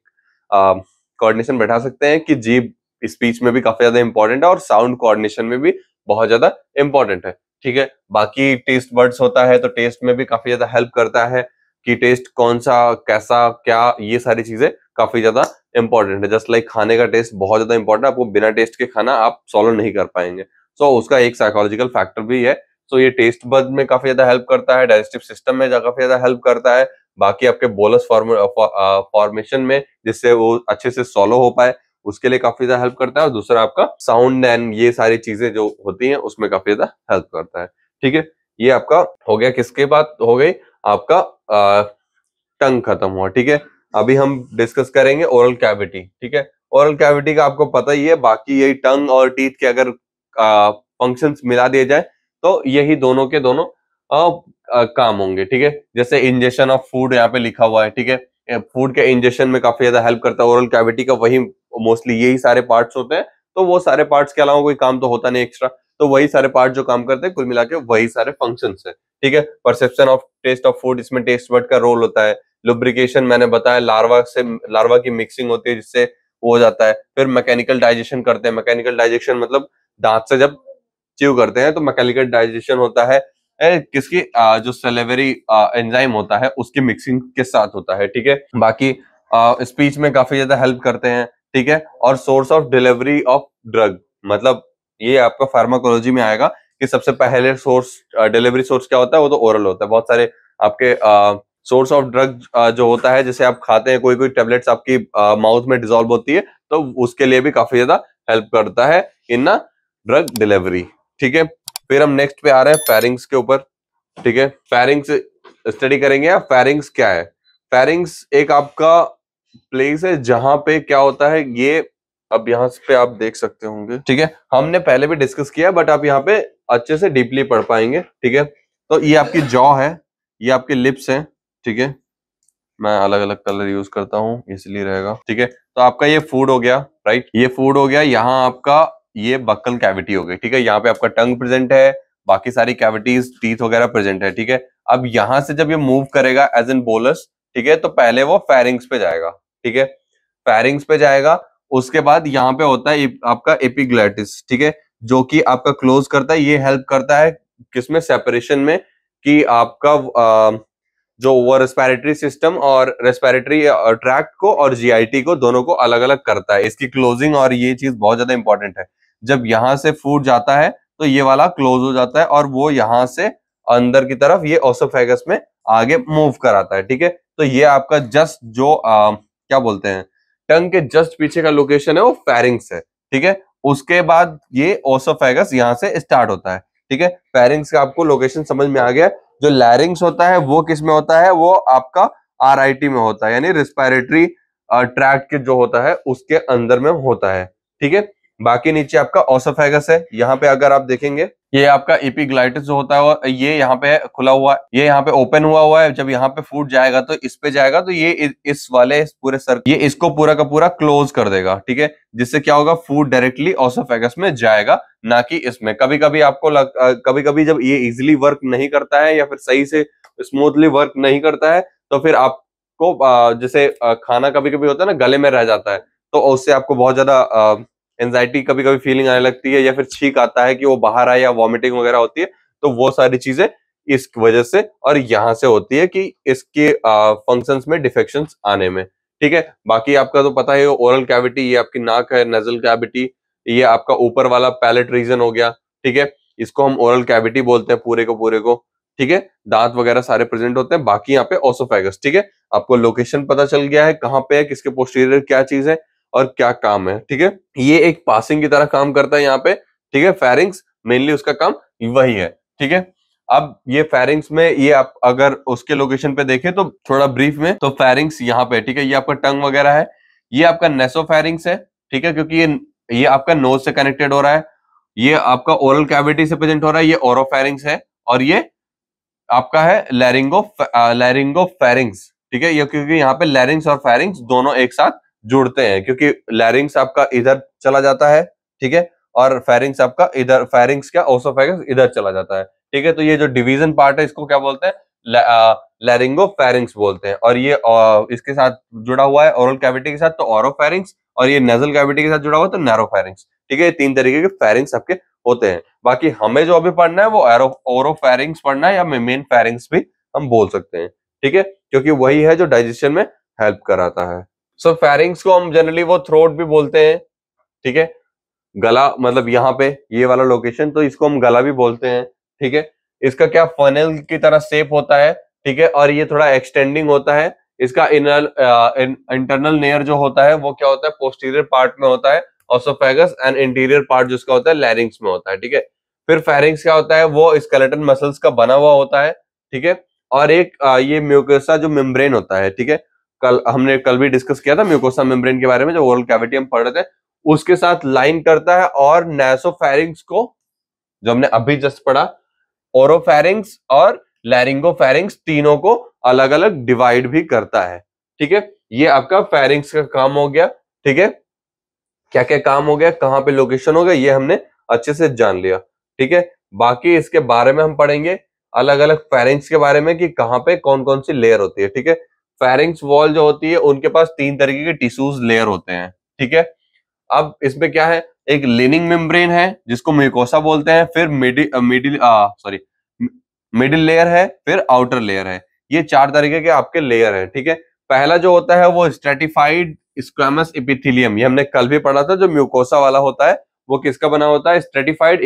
कोऑर्डिनेशन बैठा सकते हैं कि जीभ स्पीच में भी काफी ज्यादा इंपॉर्टेंट है और साउंड कोऑर्डिनेशन में भी बहुत ज्यादा इंपॉर्टेंट है। ठीक है, बाकी टेस्ट बर्ड्स होता है तो टेस्ट में भी काफी ज्यादा हेल्प करता है कि टेस्ट कौन सा, कैसा, क्या, ये सारी चीजें काफी ज्यादा इंपॉर्टेंट है। जस्ट लाइक खाने का टेस्ट बहुत ज्यादा इंपॉर्टेंट है, आपको बिना टेस्ट के खाना आप सॉलो नहीं कर पाएंगे, सो उसका एक साइकोलॉजिकल फैक्टर भी है। सो ये टेस्ट बड में काफी ज्यादा हेल्प करता है, डाइजेस्टिव सिस्टम में काफी ज्यादा हेल्प करता है, बाकी आपके बोलस फॉर्मेशन में जिससे वो अच्छे से सॉलो हो पाए उसके लिए काफी ज्यादा हेल्प करता है, और दूसरा आपका साउंड एंड ये सारी चीजें जो होती हैं उसमें काफी ज्यादा हेल्प करता है। ठीक है, ये आपका हो गया, किसके बात हो गई, आपका टंग खत्म हुआ। ठीक है, अभी हम डिस्कस करेंगे ओरल कैविटी। ठीक है, ओरल कैविटी का आपको पता ही है, बाकी यही टंग और टीथ के अगर फंक्शंस मिला दिए जाए तो यही दोनों के दोनों काम होंगे। ठीक है, जैसे इंजेक्शन ऑफ फूड यहाँ पे लिखा हुआ है। ठीक है, फूड के इंजेक्शन में काफी ज्यादा हेल्प करता है ओरल कैविटी का, वही मोस्टली यही सारे पार्ट्स होते हैं, तो वो सारे पार्ट्स के अलावा कोई काम तो होता नहीं एक्स्ट्रा, तो वही सारे पार्ट जो काम करते हैं कुल मिला के वही सारे फंक्शंस है। ठीक है, perception of taste of food, इसमें टेस्ट बड का रोल होता है। लुब्रिकेशन मैंने बताया, लार्वा की मिक्सिंग होती है जिससे वो हो जाता है। फिर मैकेनिकल डाइजेशन करते हैं, मैकेनिकल डाइजेशन मतलब दांत से जब च्यू करते हैं तो मैकेनिकल डाइजेशन होता है किसकी, जो सेलेवरी एंजाइम होता है उसकी मिक्सिंग के साथ होता है। ठीक है, बाकी स्पीच में काफी ज्यादा हेल्प करते हैं। ठीक है, और source of delivery of drug, मतलब ये आपका फार्माकोलॉजी में आएगा कि सबसे पहले सोर्स, डिलीवरी सोर्स क्या होता है, वो तो ओरल होता है। बहुत सारे आपके सोर्स ऑफ ड्रग जो होता है, जैसे आप खाते हैं कोई कोई टेबलेट्स आपकी माउथ में डिसॉल्व होती है, तो उसके लिए भी काफी ज्यादा हेल्प करता है इन ना ड्रग डिलीवरी। ठीक है, फिर हम नेक्स्ट पे आ रहे हैं फेरिंग्स के ऊपर। ठीक है, फेरिंग्स स्टडी करेंगे। या फेरिंग्स क्या है, फेरिंग्स एक आपका प्लेस है जहां पे क्या होता है, ये अब यहाँ पे आप देख सकते होंगे। ठीक है, हमने पहले भी डिस्कस किया बट आप यहाँ पे अच्छे से डीपली पढ़ पाएंगे। ठीक है, तो ये आपकी जॉ है, ये आपके लिप्स हैं। ठीक है, मैं अलग अलग कलर यूज करता हूँ इसलिए रहेगा। ठीक है, तो आपका ये फूड हो गया, राइट, ये फूड हो गया। यहाँ आपका ये बक्कल कैविटी हो गई। ठीक है, यहाँ पे आपका टंग प्रेजेंट है, बाकी सारी कैविटीज टीथ वगैरह प्रेजेंट है। ठीक है, अब यहाँ से जब ये मूव करेगा एज एन बोलस, ठीक है, तो पहले वो फेरिंग्स पे जाएगा। ठीक है, फेरिंग्स पे जाएगा, उसके बाद यहाँ पे होता है आपका एपिग्लैटिस। ठीक है, जो कि आपका क्लोज करता है, ये हेल्प करता है किसमें, सेपरेशन में, कि आपका जो वो रेस्पिरेटरी सिस्टम और रेस्पिरेटरी ट्रैक्ट को और जीआईटी को दोनों को अलग अलग करता है, इसकी क्लोजिंग। और ये चीज बहुत ज्यादा इंपॉर्टेंट है, जब यहाँ से फूड जाता है तो ये वाला क्लोज हो जाता है और वो यहाँ से अंदर की तरफ ये ओसोफेगस में आगे मूव कराता है। ठीक है, तो ये आपका जस्ट जो क्या बोलते हैं, टंग के जस्ट पीछे का लोकेशन है वो फेरिंग्स है। ठीक है, उसके बाद ये ओसोफेगस यहाँ से स्टार्ट होता है। ठीक है, फेरिंग्स का आपको लोकेशन समझ में आ गया। जो लैरिंग्स होता है वो किस में होता है, वो आपका आरआईटी में होता है, यानी रिस्पिरेटरी ट्रैक्ट के जो होता है उसके अंदर में होता है। ठीक है, बाकी नीचे आपका ओसोफेगस है। यहाँ पे अगर आप देखेंगे, ये आपका एपिग्लाइटिस जो होता है ये यहाँ पे खुला हुआ है, ये यहाँ पे ओपन हुआ है। जब यहाँ पे फूड जाएगा तो इस पे जाएगा, तो ये इस वाले पूरे ये इसको पूरा का पूरा क्लोज कर देगा। ठीक है, जिससे क्या होगा, फूड डायरेक्टली ओसोफेगस में जाएगा, ना कि इसमें। कभी कभी आपको कभी कभी जब ये इजिली वर्क नहीं करता है या फिर सही से स्मूथली वर्क नहीं करता है, तो फिर आपको जैसे खाना कभी कभी होता है ना गले में रह जाता है, तो उससे आपको बहुत ज्यादा एंजाइटी कभी कभी फीलिंग आने लगती है, या फिर छींक आता है कि वो बाहर आए, या वॉमिटिंग वगैरह होती है, तो वो सारी चीजें इस वजह से और यहाँ से होती है कि इसके फंक्शंस में डिफेक्शंस आने में। ठीक है, बाकी आपका तो पता है ओरल कैविटी, ये आपकी नाक है, नेजल कैविटी, ये आपका ऊपर वाला पैलेट रीजन हो गया। ठीक है, इसको हम ओरल कैविटी बोलते हैं पूरे को। ठीक है, दांत वगैरह सारे प्रेजेंट होते हैं। बाकी यहाँ पे ओसोफेगस। ठीक है, आपको लोकेशन पता चल गया है कहाँ पे है, किसके पोस्टीरियर क्या चीज है और क्या काम है। ठीक है, ये एक पासिंग की तरह काम करता है यहाँ पे। ठीक है, फेरिंग्स मेनली उसका काम वही है। ठीक है, अब ये फेरिंग्स में ये आप अगर उसके लोकेशन पे देखें तो थोड़ा ब्रीफ में, तो फेरिंग्स यहाँ पे, ठीक है, ये आपका टंग वगैरह है, ये आपका नेसोफेरिंग्स है। ठीक है, क्योंकि ये आपका नोज से कनेक्टेड हो रहा है, ये आपका ओरल कैविटी से प्रेजेंट हो रहा है, ये ओरोफेरिंग्स है, और ये आपका है लैरिंगोफेरिंग्स। ठीक है, ये क्योंकि यहाँ पे लैरिंग्स और फेरिंग्स दोनों एक साथ जुड़ते हैं, क्योंकि लैरिंग्स आपका इधर चला जाता है, ठीक है, और फेरिंग्स आपका इधर, फेरिंग्स क्या ओसोफेगस इधर चला जाता है, ठीक है। तो ये जो डिवीजन पार्ट है इसको क्या बोलते हैं, लैरिंगो फेरिंग्स बोलते हैं। और ये इसके साथ जुड़ा हुआ है ओरल कैविटी के साथ तो ओरोफेरिंग्स, और ये नेजल कैविटी के साथ जुड़ा हुआ तो नैरोफेरिंग्स, ठीक है। ये तीन तरीके के फेरिंग्स आपके होते हैं। बाकी हमें जो अभी पढ़ना है वो ओरोफेरिंग्स पढ़ना है, या मेन फेरिंग्स भी हम बोल सकते हैं, ठीक है, क्योंकि वही है जो डाइजेशन में हेल्प कराता है। सो फेरिंग्स को हम जनरली वो थ्रोट भी बोलते हैं, ठीक है। गला मतलब यहाँ पे ये वाला लोकेशन, तो इसको हम गला भी बोलते हैं, ठीक है। इसका क्या फनल की तरह शेप होता है, ठीक है, और ये थोड़ा एक्सटेंडिंग होता है। इसका इंटरनल लेयर जो होता है वो क्या होता है, पोस्टीरियर पार्ट में होता है ओसोफेगस, एंड इंटीरियर पार्ट जिसका होता है लैरिंग्स में होता है, ठीक है। फिर फेरिंग्स क्या होता है, वो स्केलेटन मसल्स का बना हुआ होता है, ठीक है। और एक ये म्यूकोसा जो मेम्ब्रेन होता है, ठीक है, कल भी डिस्कस किया था म्यूकोसा मेम्ब्रेन के बारे में, जो ओरल कैविटी हम पढ़ रहे थे, उसके साथ लाइन करता है। और नासोफेरिंग्स को, जो हमने अभी जस्ट पढ़ा, ओरोफेरिंग्स और लैरिंगोफेरिंग्स, तीनों को अलग अलग डिवाइड भी करता है, ठीक है। ये आपका फेरिंग्स का काम हो गया, ठीक है। क्या क्या काम हो गया, कहां पे लोकेशन हो गया, ये हमने अच्छे से जान लिया, ठीक है। बाकी इसके बारे में हम पढ़ेंगे अलग अलग फेरिंग्स के बारे में कि कहां पे कौन कौन सी लेयर होती है, ठीक है। फेरिंग्स वॉल जो होती है उनके पास तीन तरीके के टिश्यूज लेयर होते हैं, ठीक है। अब इसमें क्या है, एक लिनिंग मेम्ब्रेन है जिसको म्यूकोसा बोलते हैं, फिर मिडिल लेयर है, फिर आउटर लेयर है। ये चार तरीके के आपके लेयर है, ठीक है। पहला जो होता है वो स्ट्रेटिफाइड स्क्वैमस एपिथेलियम, ये हमने कल भी पढ़ा था। जो म्यूकोसा वाला होता है वो किसका बना होता है, स्ट्रेटिफाइड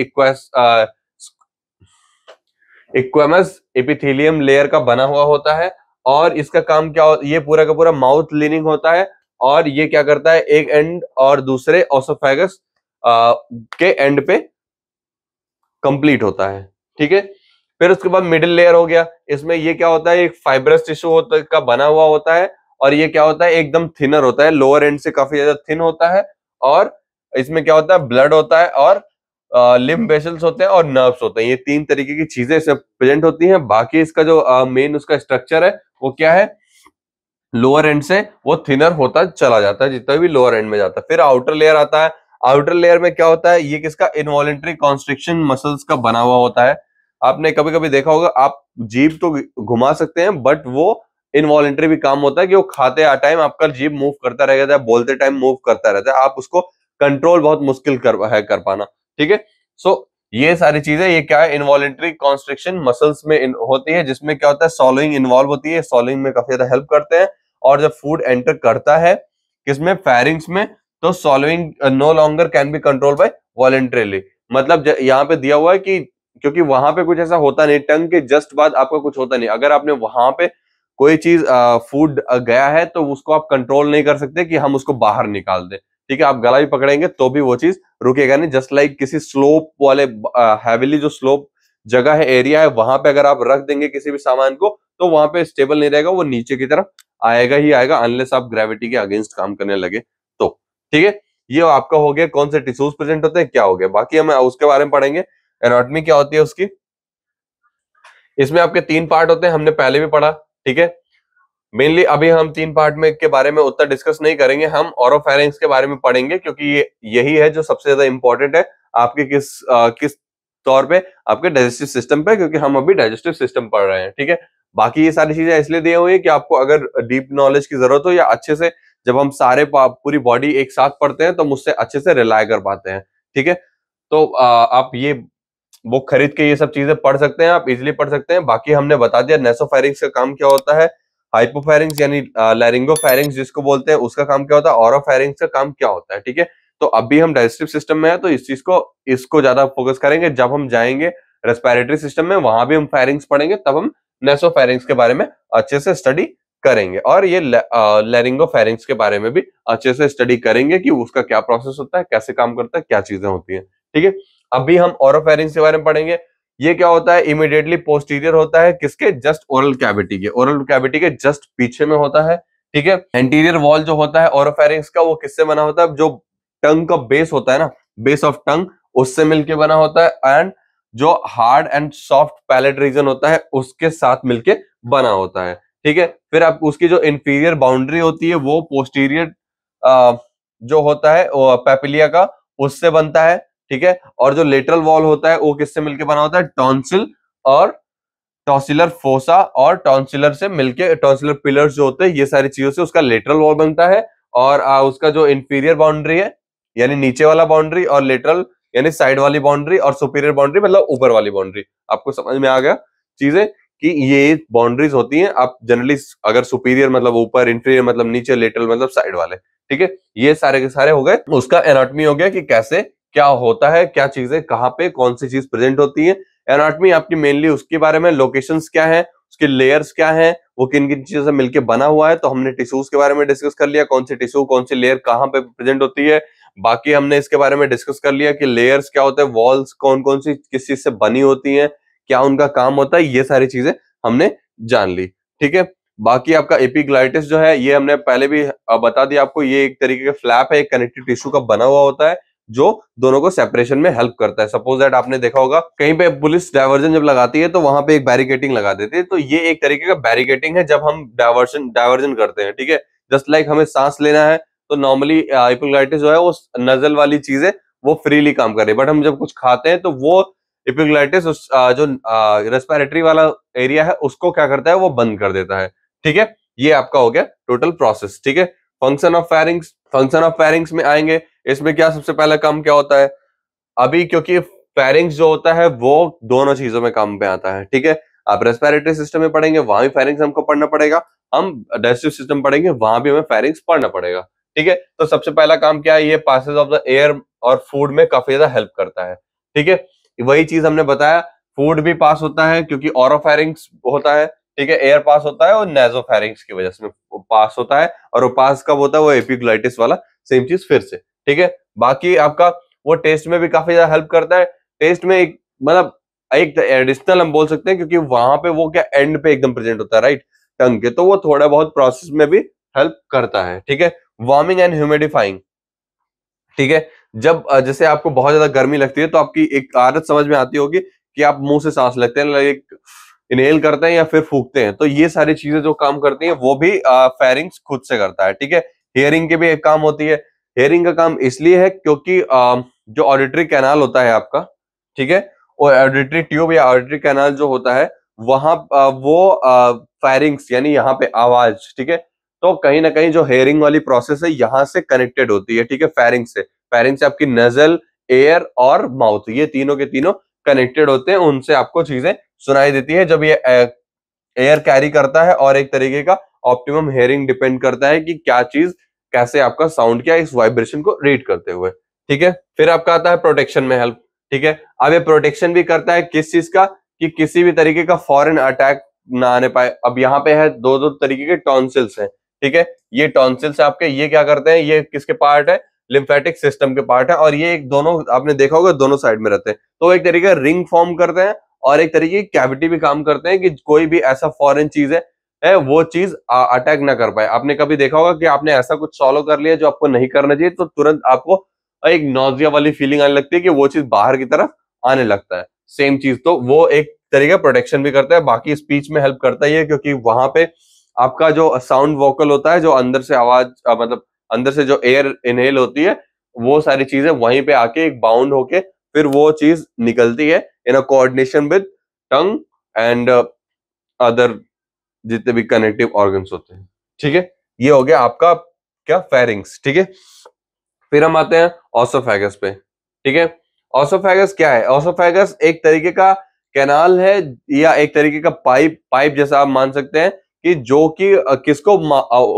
इक्वेमस एपिथेलियम लेयर का बना हुआ होता है। और इसका काम क्या ये पूरा का पूरा माउथ लिनिंग होता है, और ये क्या करता है, एक एंड और दूसरे ओसोफेगस के एंड पे कंप्लीट होता है, ठीक है। फिर उसके बाद मिडिल लेयर हो गया, इसमें ये क्या होता है, एक फाइब्रस टिश्यू होता का बना हुआ होता है, और ये क्या होता है, एकदम थिनर होता है, लोअर एंड से काफी ज्यादा थिन होता है। और इसमें क्या होता है, ब्लड होता है, और लिम्फ वेसल्स होते हैं, और नर्व्स होते हैं। ये तीन तरीके की चीजें इसमें प्रेजेंट होती हैं। बाकी इसका जो मेन उसका स्ट्रक्चर है वो क्या है, लोअर एंड से वो थिनर होता चला जाता है जितना भी लोअर एंड में जाता है। फिर आउटर लेयर आता है। आउटर लेयर में क्या होता है, ये किसका, इनवॉलेंट्री कॉन्स्ट्रिक्शन मसल्स का बना हुआ होता है। आपने कभी कभी देखा होगा, आप जीभ तो घुमा सकते हैं, बट वो इनवॉलेंट्री भी काम होता है कि वो खाते टाइम आपका जीभ मूव करता रहेगा, बोलते टाइम मूव करता रहता है, आप उसको कंट्रोल बहुत मुश्किल कर पाना, ठीक है। सो ये सारी चीजें, ये क्या है, इनवॉलेंट्री कॉन्स्ट्रिक्शन मसल्स में होती है, जिसमें क्या होता है, सॉलोइंग इन्वॉल्व होती है, सॉलोइंग में काफी ज्यादा हेल्प करते हैं। और जब फूड एंटर करता है किसमें, फेरिंग्स में, तो swallowing no longer can be control by voluntarily. मतलब यहाँ पे दिया हुआ है कि क्योंकि वहां पे कुछ ऐसा होता नहीं, टंग के जस्ट बाद आपका कुछ होता नहीं, अगर आपने वहां पे कोई चीज फूड गया है तो उसको आप कंट्रोल नहीं कर सकते कि हम उसको बाहर निकाल दें, ठीक है। आप गला भी पकड़ेंगे तो भी वो चीज रुकेगा नहीं। जस्ट लाइक किसी स्लोप वाले हैविली जो स्लोप जगह है, एरिया है, वहां पे अगर आप रख देंगे किसी भी सामान को तो वहां पे स्टेबल नहीं रहेगा, वो नीचे की तरफ आएगा ही आएगा, अनलेस आप ग्रेविटी के अगेंस्ट काम करने लगे तो, ठीक है। ये आपका हो गया कौन से टिश्यूज प्रेजेंट होते हैं, क्या हो गया। बाकी हम उसके बारे में पढ़ेंगे, एनाटॉमी क्या होती है उसकी। इसमें आपके तीन पार्ट होते हैं, हमने पहले भी पढ़ा, ठीक है। मेनली अभी हम तीन पार्ट में के बारे में उतना डिस्कस नहीं करेंगे, हम ओरोफेरिंग्स के बारे में पढ़ेंगे, क्योंकि ये यही है जो सबसे ज्यादा इंपॉर्टेंट है आपके किस तौर पे, आपके डाइजेस्टिव सिस्टम पे, क्योंकि हम अभी डाइजेस्टिव सिस्टम पढ़ रहे हैं, ठीक है। बाकी ये सारी चीजें इसलिए दी हुई है कि आपको अगर डीप नॉलेज की जरूरत हो, या अच्छे से जब हम सारे पूरी बॉडी एक साथ पढ़ते हैं तो मुझसे अच्छे से रिलाय कर पाते हैं, ठीक है। तो आप ये बुक खरीद के ये सब चीजें पढ़ सकते हैं, आप इजिली पढ़ सकते हैं। बाकी हमने बता दिया नेसोफेरिंग्स का काम क्या होता है, हाइपोफेरिंग्स यानी लैरिंगोफेरिंग्स जिसको बोलते हैं उसका काम क्या होता है, ओरोफेरिंग्स का काम क्या होता है, ठीक है। तो अभी हम डाइजेस्टिव सिस्टम में है तो इस चीज को इसको ज्यादा फोकस करेंगे। जब हम जाएंगे रेस्पिरेटरी सिस्टम में, वहां भी हम फेरिंग्स पढ़ेंगे, तब हम नेसोफेरिंग्स के बारे में अच्छे से स्टडी करेंगे, और ये लैरिंगोफेरिंग्स के बारे में भी अच्छे से स्टडी करेंगे कि उसका क्या प्रोसेस होता है, कैसे काम करता है, क्या चीजें होती है, ठीक है। अभी हम ओरोफेरिंग्स के बारे में पढ़ेंगे। ये क्या होता है, इमीडिएटली पोस्टीरियर होता है किसके, जस्ट ओरल कैविटी के जस्ट पीछे में होता है, ठीक है। एंटीरियर वॉल जो होता है ओरोफेरिंग्स का, वो किससे बना होता है, जो टंग का बेस होता है ना, बेस ऑफ टंग, उससे मिलके बना होता है, एंड जो hard and soft palate region होता है उसके साथ मिलके बना होता है, ठीक है। फिर आप उसकी जो इंफीरियर बाउंड्री होती है वो पोस्टीरियर जो होता है पेपिलिया का, उससे बनता है, ठीक है। और जो लेटरल वॉल होता है वो किससे मिलके बना होता है, टॉन्सिल और टॉन्सिलर फोसा और टॉन्सिलर से मिलके, टॉन्सिलर पिलर्स जो होते हैं ये सारी चीजों से उसका लेटरल वॉल बनता है। और उसका जो इंफीरियर बाउंड्री है यानी नीचे वाला बाउंड्री, और लेटरल यानी साइड वाली बाउंड्री, और सुपीरियर बाउंड्री मतलब ऊपर वाली बाउंड्री। आपको समझ में आ गया चीजें कि ये बाउंड्रीज होती हैं। आप जनरली अगर सुपीरियर मतलब ऊपर, इंफीरियर मतलब नीचे, लेटरल मतलब साइड वाले, ठीक है। ये सारे के सारे हो गए। उसका एनाटॉमी हो गया कि कैसे क्या होता है, क्या चीजें कहाँ पे कौन सी चीज प्रेजेंट होती है। एनाटॉमी आपकी मेनली उसके बारे में, लोकेशंस क्या है, उसके लेयर्स क्या है, वो किन किन चीजों से मिलकर बना हुआ है। तो हमने टिश्यूज के बारे में डिस्कस कर लिया, कौन सी टिश्यू कौन सी लेयर कहाँ पे प्रेजेंट होती है। बाकी हमने इसके बारे में डिस्कस कर लिया कि लेयर्स क्या होते हैं, वॉल्स कौन कौन सी किस चीज से बनी होती हैं, क्या उनका काम होता है, ये सारी चीजें हमने जान ली, ठीक है। बाकी आपका एपिग्लाइटिस जो है ये हमने पहले भी बता दिया आपको, ये एक तरीके का फ्लैप है, एक कनेक्टिव टिश्यू का बना हुआ होता है जो दोनों को सेपरेशन में हेल्प करता है। सपोज दैट आपने देखा होगा कहीं पे पुलिस डायवर्जन जब लगाती है तो वहां पे एक बैरिकेटिंग लगा देती है, तो ये एक तरीके का बैरिकेटिंग है जब हम डायवर्जन करते हैं, ठीक है। जस्ट लाइक हमें सांस लेना है तो नॉर्मली एपिग्लाइटिस जो है वो नजल वाली चीज है, वो फ्रीली काम कर रही है, बट हम जब कुछ खाते हैं तो वो एपिग्लाइटिस जो रेस्पिरेटरी वाला एरिया है उसको क्या करता है, वो बंद कर देता है, ठीक है। ये आपका हो गया टोटल प्रोसेस, ठीक है। Function of pharynx, function of pharynx में आएंगे। इसमें क्या सबसे पहला काम क्या होता है, अभी क्योंकि फेरिंग्स जो होता है वो दोनों चीजों में काम पे आता है, ठीक है। आप रेस्पिरेटरी सिस्टम में पढ़ेंगे वहां भी फेरिंग्स हमको पढ़ना पड़ेगा, हम डाइजेस्टिव सिस्टम पढ़ेंगे वहां भी हमें फेरिंग्स पढ़ना पड़ेगा, ठीक है। तो सबसे पहला काम क्या है, ये पासेज ऑफ द एयर और फूड में काफी ज्यादा हेल्प करता है, ठीक है। वही चीज हमने बताया, फूड भी पास होता है क्योंकि ओरोफेरिंग्स होता है, ठीक है। एयर पास होता है और नेजोफेरिंग्स की वजह से पास होता है, और वो पास कब होता है, वो एपिग्लाइटिस वाला सेम चीज फिर से, ठीक है। बाकी आपका वो टेस्ट में भी काफी ज्यादा हेल्प करता है। टेस्ट में एक मतलब एक एडिशनल हम बोल सकते हैं क्योंकि वहां पे वो क्या एंड पे एकदम प्रेजेंट होता है, राइट, टंग के, तो वो थोड़ा बहुत प्रोसेस में भी हेल्प करता है, ठीक है। वार्मिंग एंड ह्यूमिडिफाइंग, ठीक है। जब जैसे आपको बहुत ज्यादा गर्मी लगती है तो आपकी एक आदत समझ में आती होगी कि आप मुंह से सांस लेते हैं, लाइक इनहेल करते हैं या फिर फूकते हैं, तो ये सारी चीजें जो काम करती हैं वो भी फेरिंग्स खुद से करता है, ठीक है। हियरिंग के भी एक काम होती है। हियरिंग का काम इसलिए है क्योंकि जो ऑडिटरी कैनाल होता है आपका, ठीक है, और ऑडिटरी ट्यूब या ऑडिटरी कैनाल जो होता है वहां वो फेरिंग्स यानी यहाँ पे आवाज, ठीक है, तो कहीं ना कहीं जो हेयरिंग वाली प्रोसेस है यहाँ से कनेक्टेड होती है, ठीक है, फेरिंग से। फेरिंग से आपकी नजल, एयर और माउथ, ये तीनों के तीनों कनेक्टेड होते हैं, उनसे आपको चीजें सुनाई देती है जब ये एयर कैरी करता है। और एक तरीके का ऑप्टिमम हेयरिंग डिपेंड करता है कि क्या चीज कैसे आपका साउंड क्या इस वाइब्रेशन को रीड करते हुए, ठीक है। फिर आपका आता है प्रोटेक्शन में हेल्प, ठीक है। अब ये प्रोटेक्शन भी करता है किस चीज का, कि किसी भी तरीके का फॉरेन अटैक ना आने पाए। अब यहाँ पे है दो दो तरीके के टॉन्सिल्स हैं, ठीक है। ये टॉन्सिल्स आपके ये क्या करते हैं, ये किसके पार्ट है, लिम्फेटिक सिस्टम के पार्ट है, और ये एक दोनों आपने देखा होगा दोनों साइड में रहते हैं, तो एक तरीके का रिंग फॉर्म करते हैं और एक तरीके की कैविटी भी काम करते हैं कि कोई भी ऐसा फॉरेन चीज है वो चीज अटैक ना कर पाए। आपने कभी देखा होगा कि आपने ऐसा कुछ सॉल्व कर लिया जो आपको नहीं करना चाहिए, तो तुरंत आपको एक नौजिया वाली फीलिंग आने लगती है कि वो चीज बाहर की तरफ आने लगता है, सेम चीज। तो वो एक तरीके प्रोटेक्शन भी करता है, बाकी स्पीच में हेल्प करता ही है क्योंकि वहां पे आपका जो साउंड वोकल होता है, जो अंदर से आवाज मतलब अंदर से जो एयर इनहेल होती है, वो सारी चीजें वहीं पे आके एक बाउंड होके फिर वो चीज निकलती है in a coordination with tongue and other जितने भी कनेक्टिव ऑर्गन्स होते हैं, ठीक है। ये हो गया आपका क्या, फेरिंग्स, ठीक है। फिर हम आते हैं ऑसोफेगस पे, ठीक है। ऑसोफेगस क्या है, ऑसोफेगस एक तरीके का कैनाल है या एक तरीके का पाइप जैसा आप मान सकते हैं कि जो कि किसको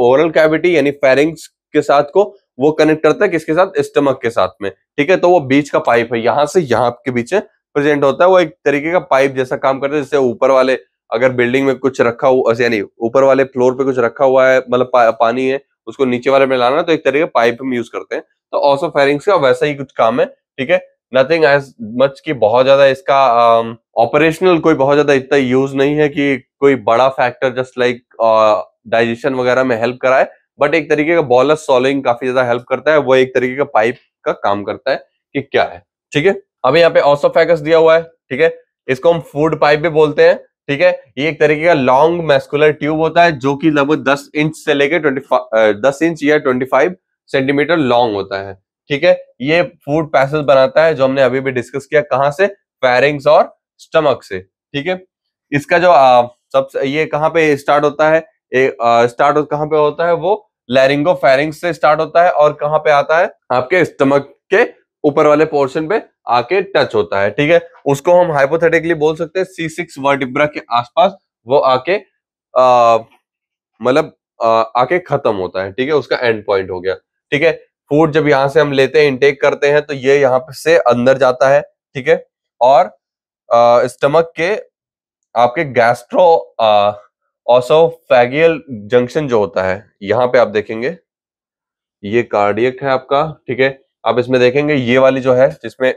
ओरल कैविटी यानी फेरिंग्स के साथ को वो कनेक्ट करता है, किसके साथ, स्टमक के साथ में, ठीक है। तो वो बीच का पाइप है, यहां से यहां के बीच में प्रेजेंट होता है, वो एक तरीके का पाइप जैसा काम करता है। जैसे ऊपर वाले अगर बिल्डिंग में कुछ रखा हुआ यानी ऊपर वाले फ्लोर पे कुछ रखा हुआ है, मतलब पानी है, उसको नीचे वाले में लाना, तो एक तरीके का पाइप हम यूज करते हैं। तो ऑसोफेरिंग्स का वैसा ही कुछ काम है, ठीक है। नथिंग एज मच की बहुत ज्यादा इसका ऑपरेशनल कोई बहुत ज्यादा इतना यूज नहीं है कि कोई बड़ा फैक्टर जस्ट लाइक डाइजेशन वगैरह में हेल्प कराए, बट एक तरीके का बॉलस सॉल्विंग काफी ज्यादा हेल्प करता है, वो एक तरीके का पाइप का काम करता है कि क्या है, ठीक है। अभी यहाँ पे ऑसोफेगस दिया हुआ है, ठीक है, इसको हम फूड पाइप भी बोलते हैं, ठीक है। ये एक तरीके का लॉन्ग मैस्कुलर ट्यूब होता है जो कि लगभग 10 इंच से लेकर 10 इंच या 25 सेंटीमीटर लॉन्ग होता है, ठीक है। ये फूड पैसेज बनाता है जो हमने अभी भी डिस्कस किया, कहां से, फेरिंग्स और स्टमक से, ठीक है। इसका जो सबसे ये कहां पे स्टार्ट होता है, स्टार्ट कहां पे होता है, वो लैरिंगोफेरिंग्स से स्टार्ट होता है और कहां पे आता है, आपके स्टमक के ऊपर वाले पोर्शन पे आके टच होता है, ठीक है। उसको हम हाइपोथेटिकली बोल सकते हैं C6 वर्टिब्रा के आसपास वो आके मतलब आके खत्म होता है, ठीक है, उसका एंड पॉइंट हो गया, ठीक है। फूड जब यहां से हम लेते हैं, इनटेक करते हैं, तो ये यहाँ पे से अंदर जाता है, ठीक है। और स्टमक के आपके गैस्ट्रो ऑसोफेगियल जंक्शन जो होता है, यहाँ पे आप देखेंगे ये कार्डियक है आपका, ठीक है। आप इसमें देखेंगे ये वाली जो है जिसमें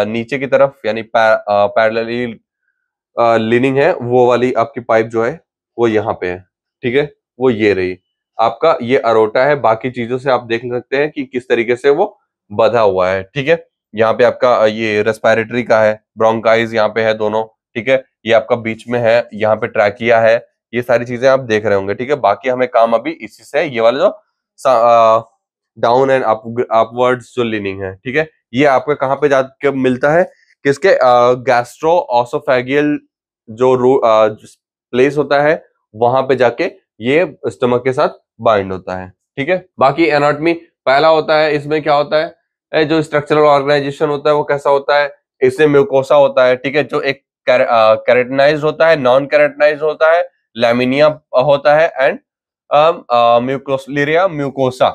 नीचे की तरफ यानी पैरेलली लीनिंग है, वो वाली आपकी पाइप जो है वो यहाँ पे है, ठीक है। वो ये रही आपका, ये अरोटा है। बाकी चीजों से आप देख सकते हैं कि किस तरीके से वो बधा हुआ है, ठीक है। यहाँ पे आपका ये रेस्पिरेटरी का है, ब्रोंकाइज यहाँ पे है दोनों, ठीक है। ये आपका बीच में है, यहाँ पे ट्रैकिया है, ये सारी चीजें आप देख रहे होंगे, ठीक है। बाकी हमें काम अभी इसी से, ये वाला जो डाउन एंड अपवर्ड्स जो लीनिंग है, ठीक है, ये आपका कहाँ पे जाके मिलता है, किसके, गैस्ट्रो ऑसोफेगियल जो प्लेस होता है, वहां पे जाके ये स्टमक के साथ बाइंड होता है, ठीक है। बाकी एनाटॉमी पहला होता है, इसमें क्या होता है, जो स्ट्रक्चरल ऑर्गेनाइजेशन होता है वो कैसा होता है, इसमें म्यूकोसा होता है, ठीक है, जो एक कैरेटनाइज्ड होता है, नॉन कैरेटनाइज्ड होता है, लैमिनिया होता है, एंड म्यूकोसलिरिया म्यूकोसा,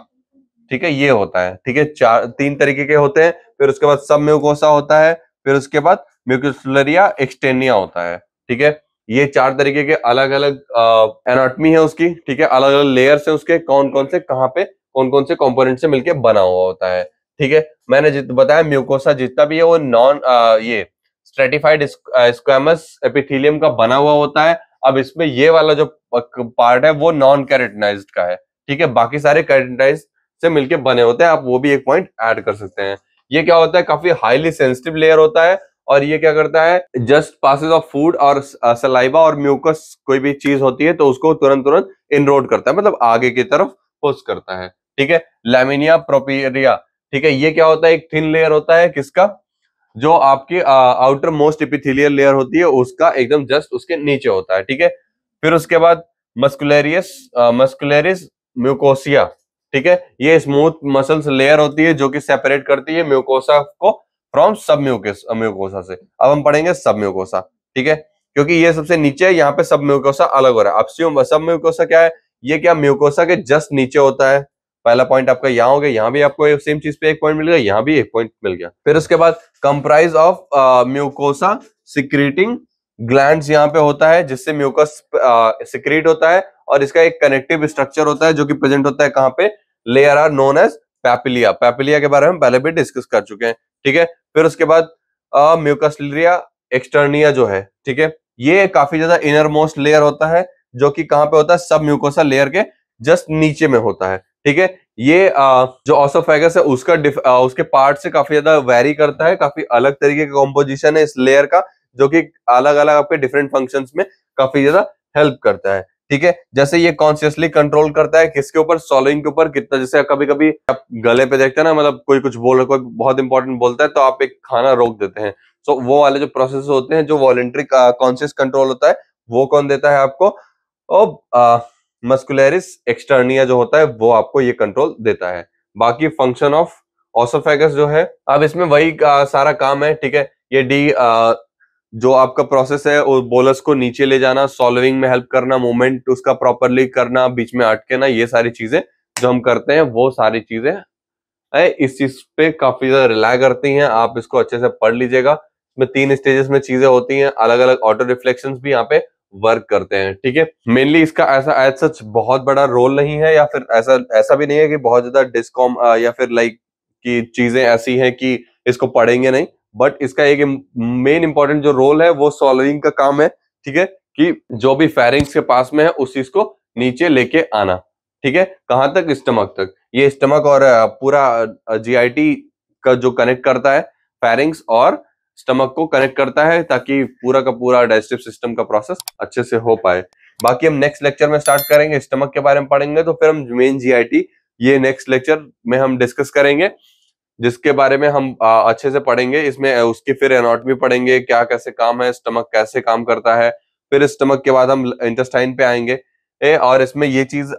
ठीक है, ये होता है, ठीक है। तीन तरीके के होते हैं। फिर उसके बाद सब म्यूकोसा होता है, फिर उसके बाद म्यूकोसलिरिया एक्सटेनिया होता है, ठीक है। ये चार तरीके के अलग अलग एनाटॉमी है उसकी, ठीक है, अलग अलग लेयर्स है उसके, कौन कौन से कहाँ पे कौन कौन से कंपोनेंट से मिलके बना हुआ होता है, ठीक है। मैंने बताया म्यूकोसा जितना भी है वो नॉन ये स्ट्रेटिफाइड स्क्वैमस एपिथेलियम का बना हुआ होता है। अब इसमें ये वाला जो पार्ट है वो नॉन कैरेटनाइज्ड का है, ठीक है। बाकी सारे कैरेटनाइज्ड से मिलके बने होते हैं, आप वो भी एक पॉइंट ऐड कर सकते हैं। ये क्या होता है, काफी हाईली सेंसिटिव लेयर होता है, और ये क्या करता है, जस्ट पासेस ऑफ फूड और सलाइवा और म्यूकस कोई भी चीज होती है तो उसको तुरंत तुरंत इनरोड करता है, मतलब आगे की तरफ पुश करता है, ठीक है। लैमिनिया प्रोपियरिया, ठीक है, ये क्या होता है, एक थिन लेयर होता है, किसका, जो आपकी आउटर मोस्ट एपिथेलियल लेयर होती है उसका एकदम जस्ट उसके नीचे होता है, ठीक है। फिर उसके बाद मस्कुलरिस म्यूकोसिया, ठीक है, ये स्मूथ मसल्स लेयर होती है जो कि सेपरेट करती है म्यूकोसा को फ्रॉम सब म्यूकोसा से। अब हम पढ़ेंगे सब म्यूकोसा, ठीक है, क्योंकि ये सबसे नीचे है, यहाँ पे सब म्यूकोसा अलग हो रहा है। अब सब म्यूकोसा क्या है, ये क्या म्यूकोसा के जस्ट नीचे होता है। पहला पॉइंट आपका यहाँ हो गया, यहाँ भी आपको सेम चीज पे एक पॉइंट मिल गया, यहाँ भी एक पॉइंट मिल गया। फिर उसके बाद comprise of mucosa secreting glands यहाँ पे होता है, जिससे म्यूकस सिक्रीट होता है, और इसका एक कनेक्टिव स्ट्रक्चर होता है जो कि प्रेजेंट होता है कहाँ पे, लेयर आर नोन एज पैपिलिया। पैपिलिया के बारे में पहले भी डिस्कस कर चुके हैं, ठीक है। फिर उसके बाद म्यूकसलिरिया एक्सटर्निया जो है, ठीक है, ये काफी ज्यादा इनर मोस्ट लेयर होता है जो कि कहाँ पे होता है, सब म्यूकोसा लेयर के जस्ट नीचे में होता है, ठीक है। ये जो ऑसोफेगस है उसका उसके पार्ट से काफी ज्यादा वेरी करता है, काफी अलग तरीके का कॉम्पोजिशन है इस लेयर का, जो कि अलग अलग आपके डिफरेंट फंक्शंस में काफी ज्यादा हेल्प करता है, ठीक है। जैसे ये कॉन्शियसली कंट्रोल करता है किसके ऊपर, सॉलोइंग के ऊपर कितना, जैसे कभी कभी आप गले पे देखते हैं ना, मतलब कोई कुछ बोल रहा, कोई बहुत इंपॉर्टेंट बोलता है तो आप एक खाना रोक देते हैं, तो वो वाले जो प्रोसेस होते हैं, जो वॉलेंट्री कॉन्शियस कंट्रोल होता है, वो कौन देता है आपको, और मस्कुलरिस एक्सटर्निया जो होता है वो आपको ये कंट्रोल देता है। बाकी फंक्शन ऑफ ऑसोफेगस जो है, अब इसमें वही सारा काम है, ठीक है। ये डी जो आपका प्रोसेस है वो बोलस को नीचे ले जाना, सॉल्विंग में हेल्प करना, मूवमेंट उसका प्रॉपरली करना, बीच में अटके ना, ये सारी चीजें जो हम करते हैं वो सारी चीजें इस चीज पे काफी ज्यादा रिलाय करती हैं। आप इसको अच्छे से पढ़ लीजिएगा। इसमें 3 स्टेजेस में चीजें होती हैं, अलग अलग ऑटो रिफ्लेक्शंस भी यहाँ पे वर्क करते हैं, ठीक है। मेनली इसका ऐसा एज सच बहुत बड़ा रोल नहीं है, या फिर ऐसा भी नहीं है कि बहुत ज्यादा डिस्कॉम या फिर लाइक की चीजें ऐसी हैं कि इसको पढ़ेंगे नहीं, बट इसका एक मेन इंपॉर्टेंट जो रोल है वो सॉल्विंग का काम है, ठीक है, कि जो भी फेरिंग्स के पास में है उस चीज को नीचे लेके आना, ठीक है, कहां तक, स्टमक तक। ये स्टमक और पूरा जीआईटी का जो कनेक्ट करता है, फेरिंग्स और स्टमक को कनेक्ट करता है, ताकि पूरा का पूरा डाइजेस्टिव सिस्टम का प्रोसेस अच्छे से हो पाए। बाकी हम नेक्स्ट लेक्चर में स्टार्ट करेंगे, स्टमक के बारे में पढ़ेंगे, तो फिर हम मेन जीआईटी ये नेक्स्ट लेक्चर में हम डिस्कस करेंगे, जिसके बारे में हम अच्छे से पढ़ेंगे। इसमें उसकी फिर एनाटॉमी पढ़ेंगे, क्या कैसे काम है, स्टमक कैसे काम करता है। फिर स्टमक के बाद हम इंटेस्टाइन पे आएंगे। और इसमें ये चीज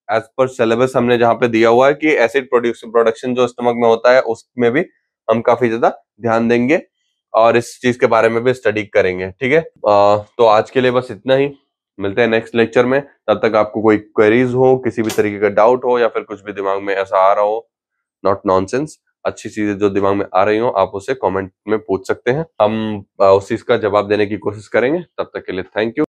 एज पर सिलेबस हमने जहाँ पे दिया हुआ है कि एसिड प्रोडक्शन जो स्टमक में होता है उसमें भी हम काफी ज्यादा ध्यान देंगे और इस चीज के बारे में भी स्टडी करेंगे। ठीक है, तो आज के लिए बस इतना ही। मिलते हैं नेक्स्ट लेक्चर में। तब तक आपको कोई क्वेरीज हो, किसी भी तरीके का डाउट हो या फिर कुछ भी दिमाग में ऐसा आ रहा हो, नॉट नॉनसेंस, अच्छी चीजें जो दिमाग में आ रही हो, आप उसे कमेंट में पूछ सकते हैं। हम उस चीज का जवाब देने की कोशिश करेंगे। तब तक के लिए थैंक यू।